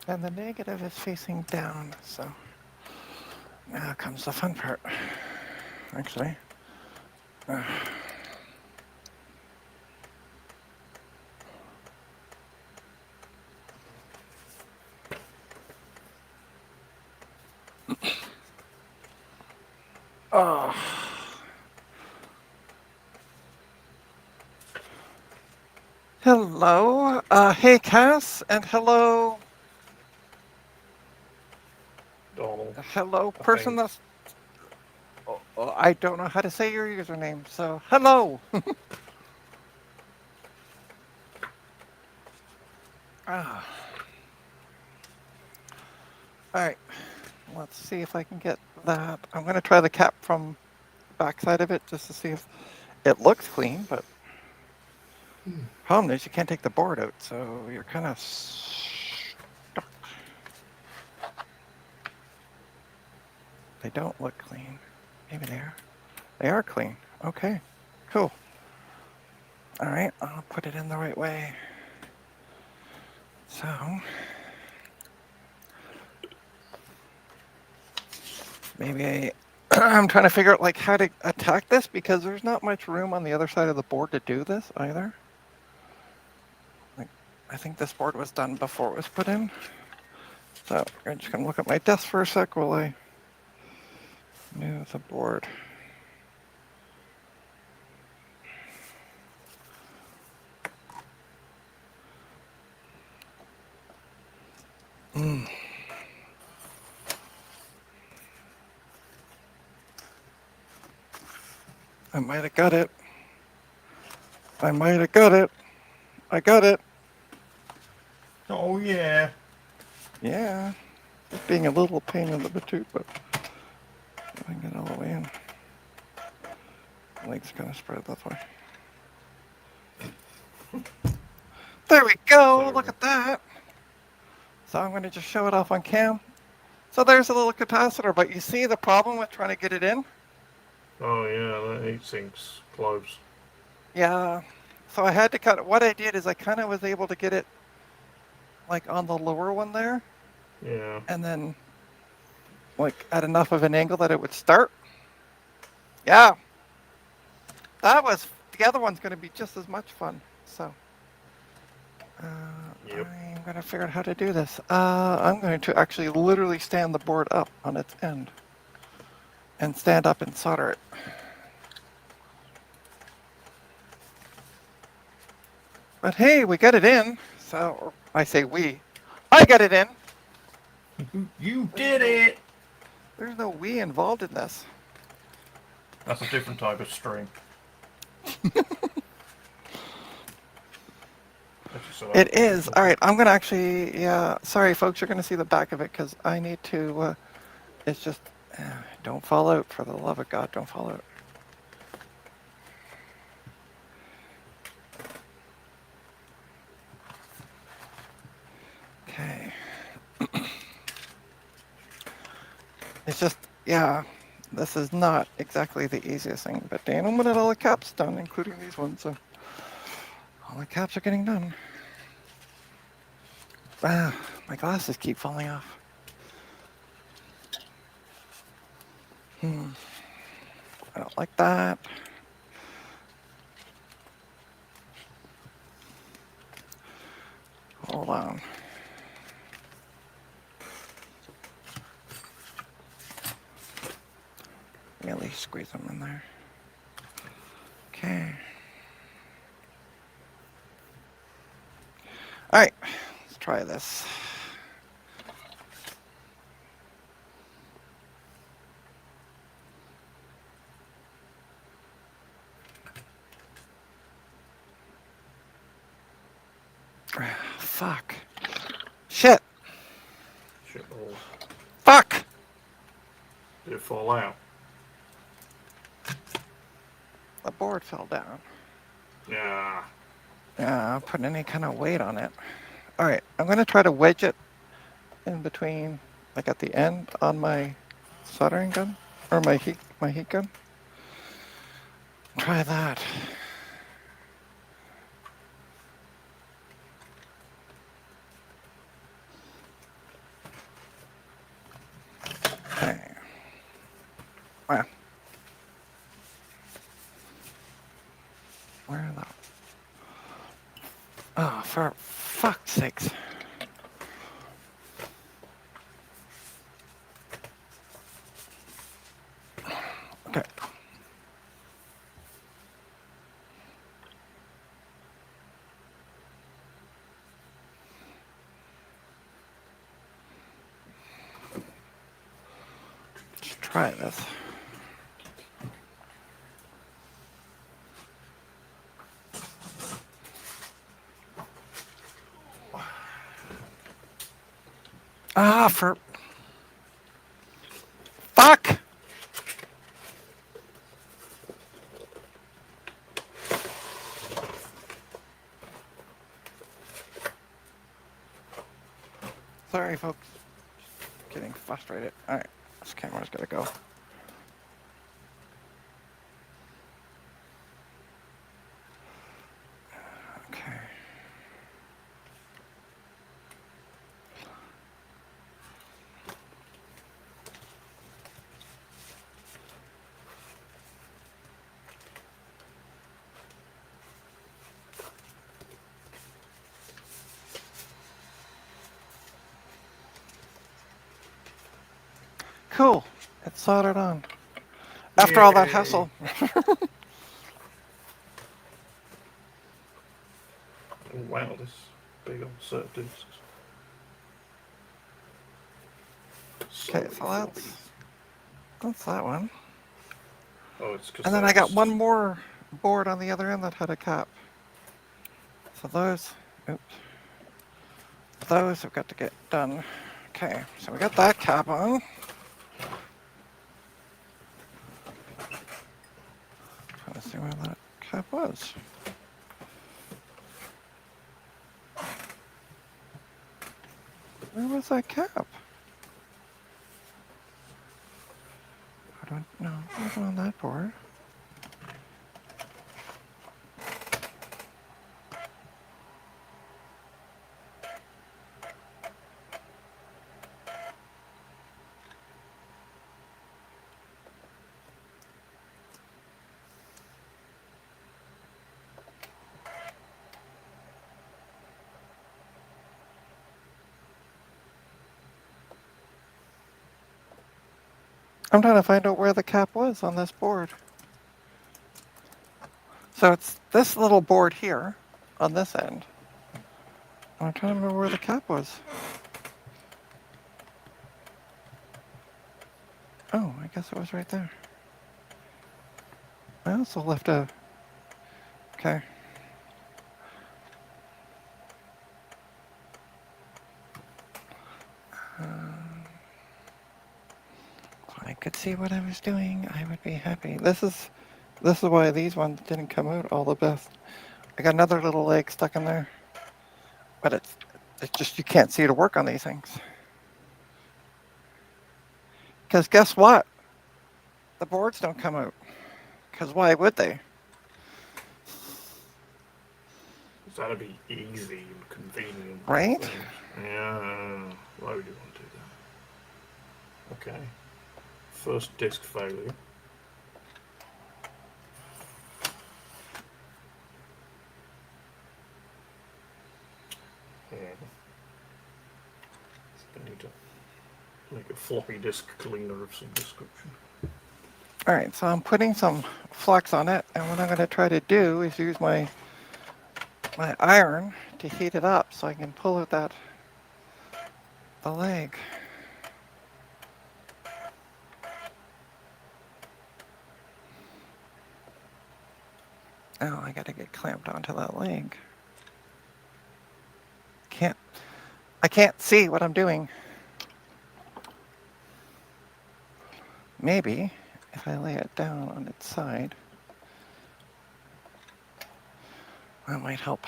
And the negative is facing down, so now comes the fun part. Actually. Oh. Hello. Hey, Cass, and hello. Donald. Hello, I person think. that's. Oh, I don't know how to say your username, so hello. Ah. All right. Let's see if I can get that. I'm going to try the cap from the backside of it just to see if it looks clean, but problem is you can't take the board out, so you're kind of stuck. They don't look clean. Maybe they are. They are clean. Okay, cool. All right, I'll put it in the right way. So, maybe I'm trying to figure out like how to attack this because there's not much room on the other side of the board to do this either. Like, I think this board was done before it was put in. So I'm just gonna look at my desk for a sec while I move the board. I might have got it. I might have got it. I got it. Oh, yeah. Yeah. Just being a little pain in the butt, but I can get all the way in. Legs kind of spread that way. There we go. Look at that. So I'm going to just show it off on cam. So there's a little capacitor, but you see the problem with trying to get it in? Oh, yeah, that heat sink's close. Yeah. So I had to cut it. What I did is I kind of was able to get it like on the lower one there. Yeah. And then like at enough of an angle that it would start. Yeah. That was, the other one's going to be just as much fun. So Yep. I'm going to figure out how to do this. I'm going to actually literally stand the board up on its end and stand up and solder it. But hey, we got it in. So I say we. I got it in. You did it! There's no we involved in this. That's a different type of string. It is. All right, I'm going to actually, yeah, sorry folks, you're going to see the back of it because I need to, it's just, don't fall out, for the love of God, don't fall out. Okay. It's just, yeah, this is not exactly the easiest thing, but Dan, I'm going to get all the caps done, including these ones, so all the caps are getting done. Ah, my glasses keep falling off. I don't like that. Hold on. Really squeeze them in there. Okay. All right, let's try this. Fuck. Shit. Shit balls. Fuck. Did it fall out? The board fell down. Yeah. Yeah, putting any kind of weight on it. All right, I'm going to try to wedge it in between, like at the end on my soldering gun or my heat gun. Try that. Okay. Wow. Where are the? Oh, for fuck's sakes. Okay. Let's try this. Ah, for fuck. Sorry, folks. Getting frustrated. All right, this camera's gotta go. Okay. Cool. It's soldered on. After all that Yay. hassle. Oh, wow, this big old set of discs. Okay, so that's that one. Oh, it's because. And then I got one more board on the other end that had a cap. So those have got to get done. Okay, so we got that cap on. Trying to see where that cap was. Where was that cap? I don't know. It wasn't on that board. I'm trying to find out where the cap was on this board. So it's this little board here on this end. I'm trying to remember where the cap was. Oh, I guess it was right there. I also left a... Okay. If I could see what I was doing, I would be happy. This is why these ones didn't come out all the best. I got another little leg stuck in there. But it's just, you can't see to work on these things. Because guess what? The boards don't come out. Because why would they? That'd be easy and convenient. Right? Yeah. Why would you want to do that? Okay. First disc failure. Yeah. I need to make a floppy disk cleaner of some description. All right, so I'm putting some flux on it, and what I'm going to try to do is use my iron to to heat it up so I can pull out the leg. Oh, I gotta get clamped onto that leg. I can't see what I'm doing. Maybe if I lay it down on its side, that might help.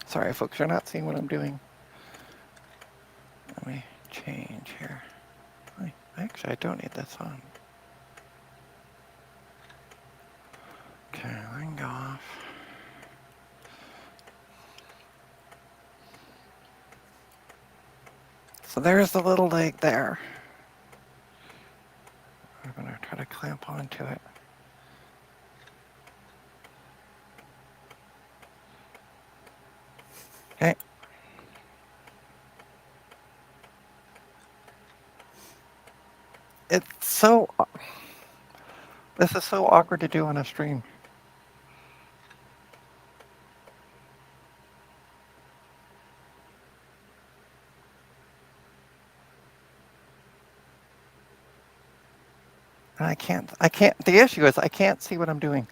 Sorry, folks, you're not seeing what I'm doing. Let me change here. Actually, I don't need this on. Okay, ring off. So there's the little leg there. I'm going to try to clamp onto it. Okay. This is so awkward to do on a stream. And the issue is I can't see what I'm doing.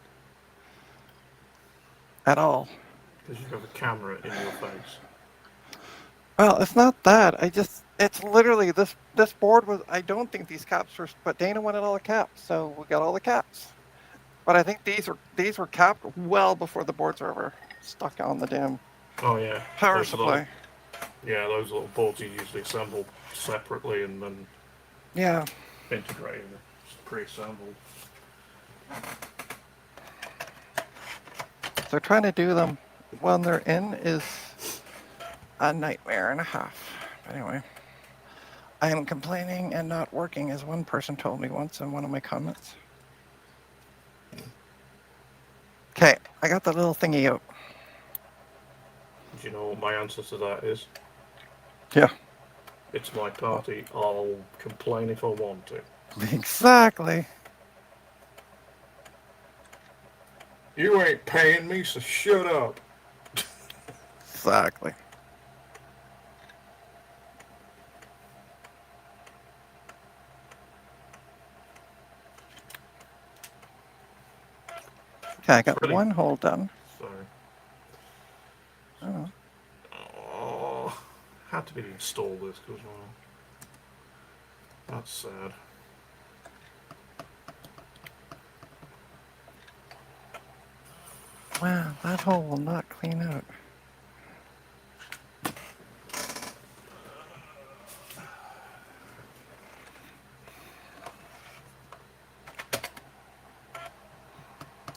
At all. Because you have a camera in your face. Well, it's not that. It's literally this board was, I don't think these caps were, but Dana wanted all the caps, so we got all the caps. But I think these were capped well before the boards were ever stuck on the damn power supply. Those little boards you usually assemble separately and then integrate them. It's pre-assembled. So trying to do them when they're in is a nightmare and a half. But anyway, I am complaining and not working, as one person told me once in one of my comments. Okay, I got the little thingy out. Do you know what my answer to that is? Yeah. It's my party. I'll complain if I want to. Exactly. You ain't paying me, so shut up. Exactly. Okay, I got one hole done. Sorry. Oh, had to be installed this as well. That's sad. Wow, that hole will not clean out.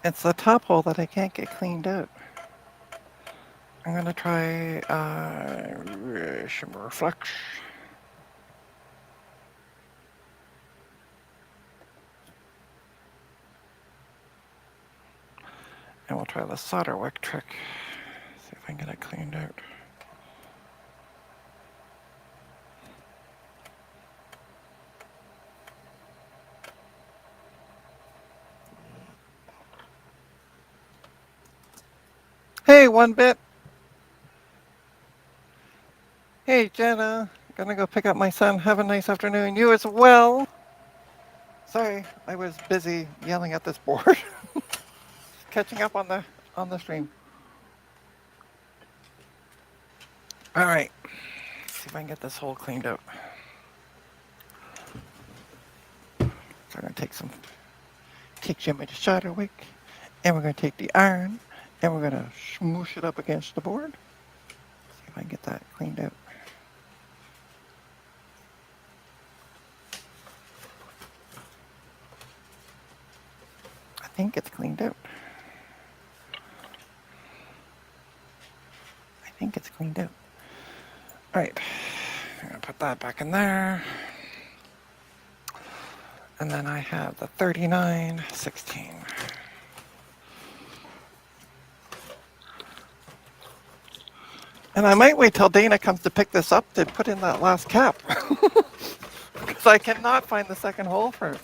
It's the top hole that I can't get cleaned out. I'm gonna try Shimmer Flux. And we'll try the solder wick trick. See if I can get it cleaned out. Hey, one bit. Hey, Jenna. Gonna go pick up my son. Have a nice afternoon. You as well. Sorry, I was busy yelling at this board. Catching up on the stream. All right. Let's see if I can get this hole cleaned out. So I'm gonna take Jimmy to solder wick, and we're gonna take the iron, and we're gonna smoosh it up against the board. See if I can get that cleaned out. I think it's cleaned out. All right, I'm gonna put that back in there. And then I have the 3916. And I might wait till Dana comes to pick this up to put in that last cap. Because I cannot find the second hole for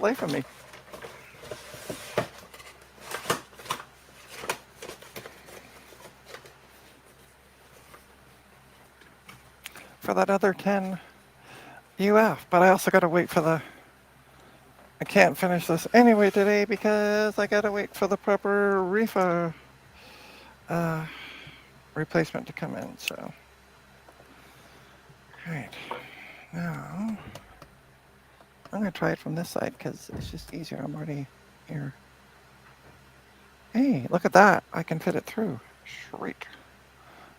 life of me. For that other 10 UF, but I also got to wait for the... I can't finish this anyway today because I got to wait for the proper reefer replacement to come in, so... Alright, now... I'm going to try it from this side because it's just easier. I'm already here. Hey, look at that. I can fit it through. Shriek.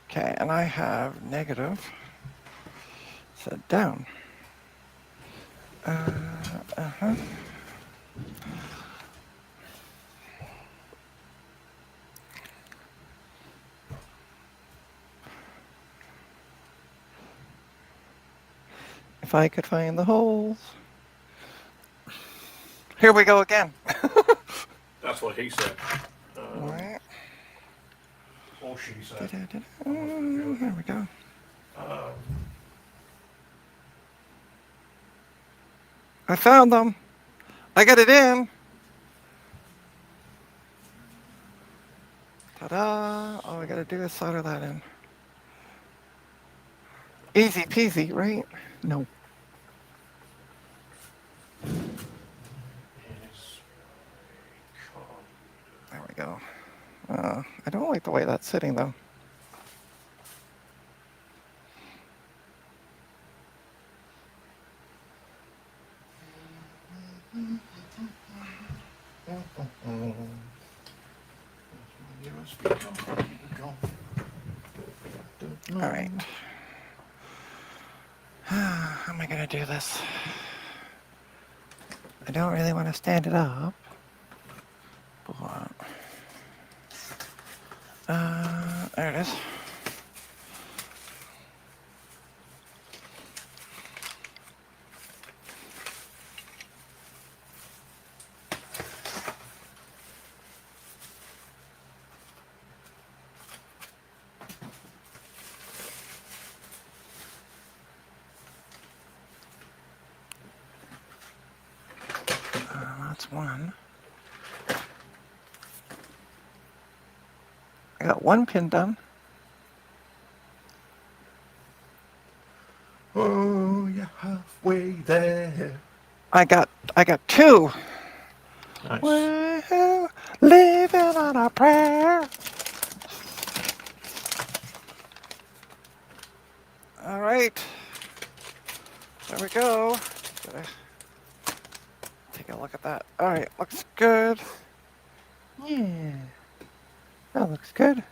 Okay, and I have negative. Set down. Uh-huh. If I could find the holes. Here we go again. That's what he said. Right. Or she said. There we go. I found them. I got it in. Ta-da. All I gotta do is solder that in. Easy peasy, right? No. There we go. I don't like the way that's sitting though. All right. How am I gonna do this? I don't really want to stand it up. But, there it is. That's one. I got one pin done. Oh, you're halfway there. I got two. Nice. Well, living on a prayer. All right. There we go. Gotta take a look at that. All right, looks good. Yeah. That looks good.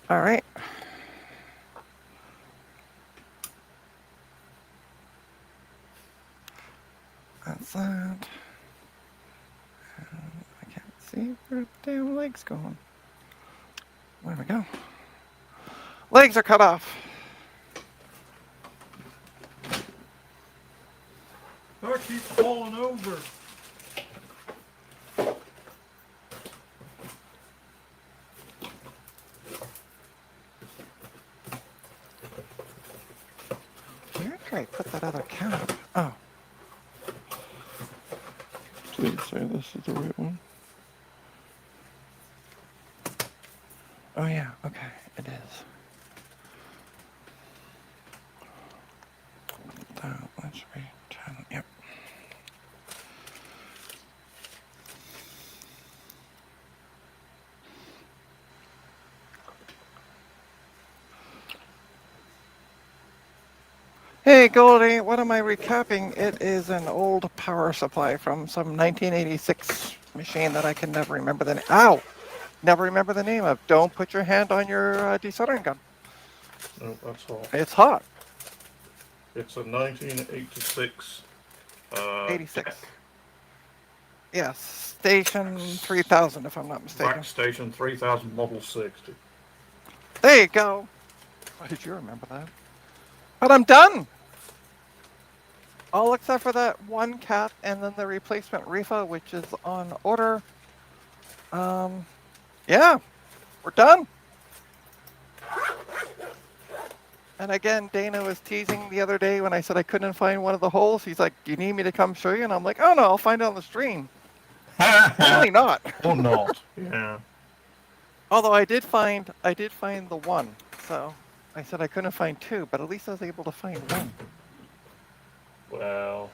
All right. That's that. I can't see where the damn leg's going. There we go. Legs are cut off. I keep falling over. Where did I put that other cap? Oh. Please say this is the right one. Oh yeah, okay, it is. Let's read 10, yep. Hey Goldie, what am I recapping? It is an old power supply from some 1986 machine that I can never remember the name. Ow! Never remember the name of. Don't put your hand on your desoldering gun. No, that's all. It's hot. It's a 1986. 86. Tech Yes, Station 3000 if I'm not mistaken. Rack Station 3000 Model 60. There you go. Why did you remember that? But I'm done. All except for that one cap and then the replacement reefer, which is on order. Yeah, we're done. And again, Dana was teasing the other day when I said I couldn't find one of the holes. He's like, "Do you need me to come show you?" And I'm like, "Oh no, I'll find it on the stream." Apparently not. Or not. Yeah. Although I did find the one. So I said I couldn't find two, but at least I was able to find one. Well.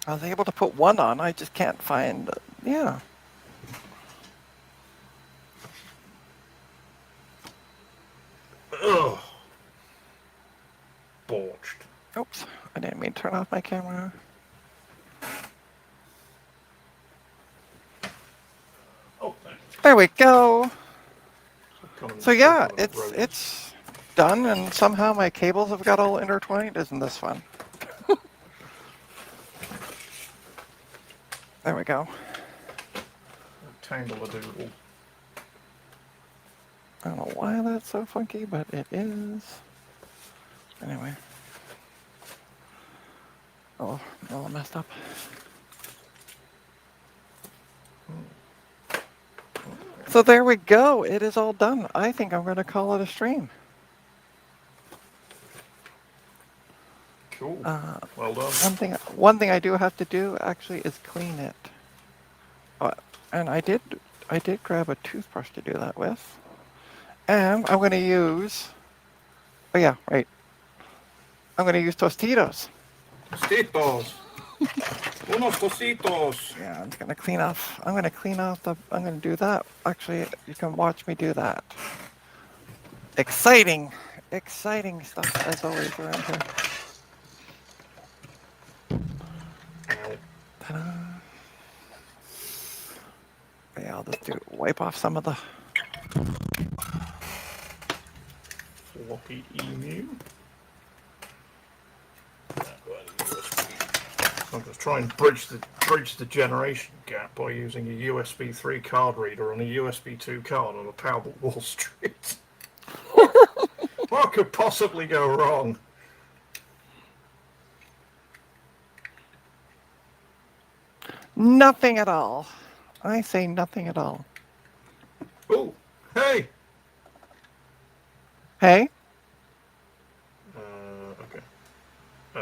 I was able to put one on. I just can't find. Yeah. Ugh. Borched. Oops, I didn't mean to turn off my camera. Oh, thanks. There we go. Coming So yeah, over the road. it's done, and somehow my cables have got all intertwined. Isn't this fun? There we go. Tangle a doodle. I don't know why that's so funky, but it is. Anyway. Oh, all messed up. So there we go. It is all done. I think I'm going to call it a stream. Cool. Well done. One thing I do have to do actually is clean it. And I did grab a toothbrush to do that with. And I'm going to use. Oh yeah, right. I'm going to use Tostitos. Tostitos. Unos tostitos. Yeah, I'm just going to clean off. I'm going to do that. Actually, you can watch me do that. Exciting stuff as always around here. Ta-da. Yeah, I'll just wipe off some of the. Floppy emu. I'm just trying to bridge the generation gap by using a USB 3 card reader on a USB 2 card on a Powerball Wall Street. What could possibly go wrong? Nothing at all. I say nothing at all. Oh, hey! Hey? Okay.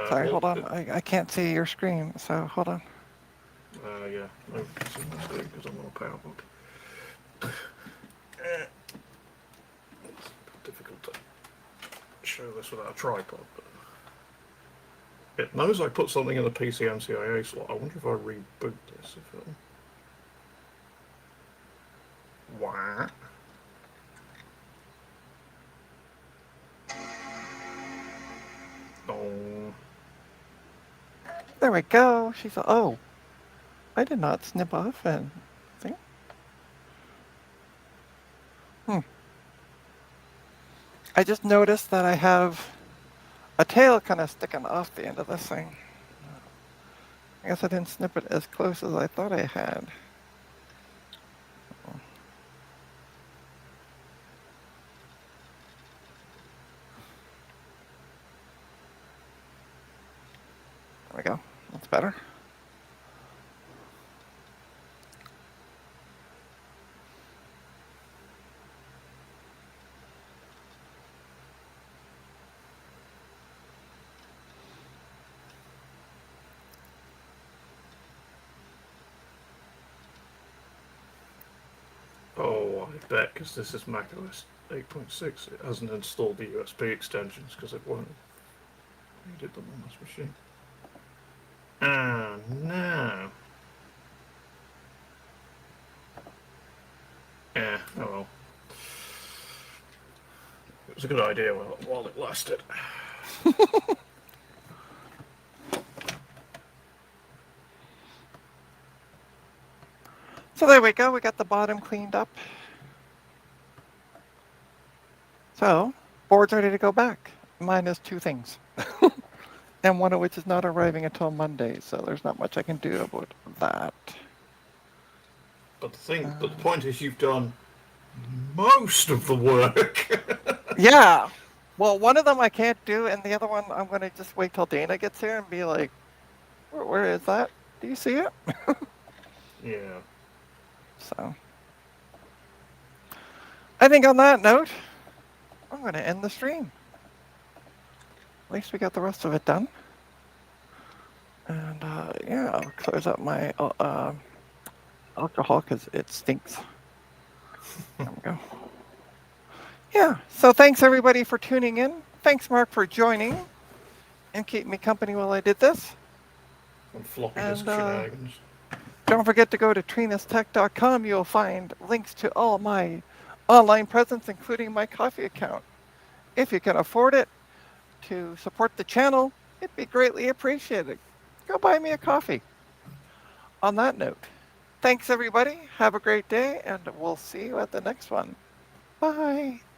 Sorry, well, hold on. I can't see your screen, so hold on. Yeah, no, it's a mistake because I'm on a PowerPoint. It's difficult to show this without a tripod, but it knows I put something in the PCMCIA slot. I wonder if I reboot this, if it'll. What? Oh. There we go. She's oh. I did not snip off anything. I just noticed that I have a tail kind of sticking off the end of this thing. I guess I didn't snip it as close as I thought I had. There we go. That's better. Oh, I bet, because this is macOS 8.6, it hasn't installed the USB extensions because it won't. You did them on this machine. Oh, no. Yeah, oh well. It was a good idea while it lasted. So there we go. We got the bottom cleaned up. So, board's ready to go back. Minus two things. And one of which is not arriving until Monday, so there's not much I can do about that. But the point is you've done most of the work. Yeah. Well, one of them I can't do, and the other one I'm going to just wait till Dana gets here and be like, where is that? Do you see it? Yeah. So, I think on that note, going to end the stream. At least we got the rest of it done. And yeah, I'll close up my alcohol because it stinks. There we go. Yeah, so thanks everybody for tuning in. Thanks, Mark, for joining and keeping me company while I did this. And floppy And, disk shenanigans. Don't forget to go to trinastech.com. You'll find links to all my online presence, including my coffee account. If you can afford it to support the channel, it'd be greatly appreciated. Go buy me a coffee. On that note, thanks everybody. Have a great day, and we'll see you at the next one. Bye.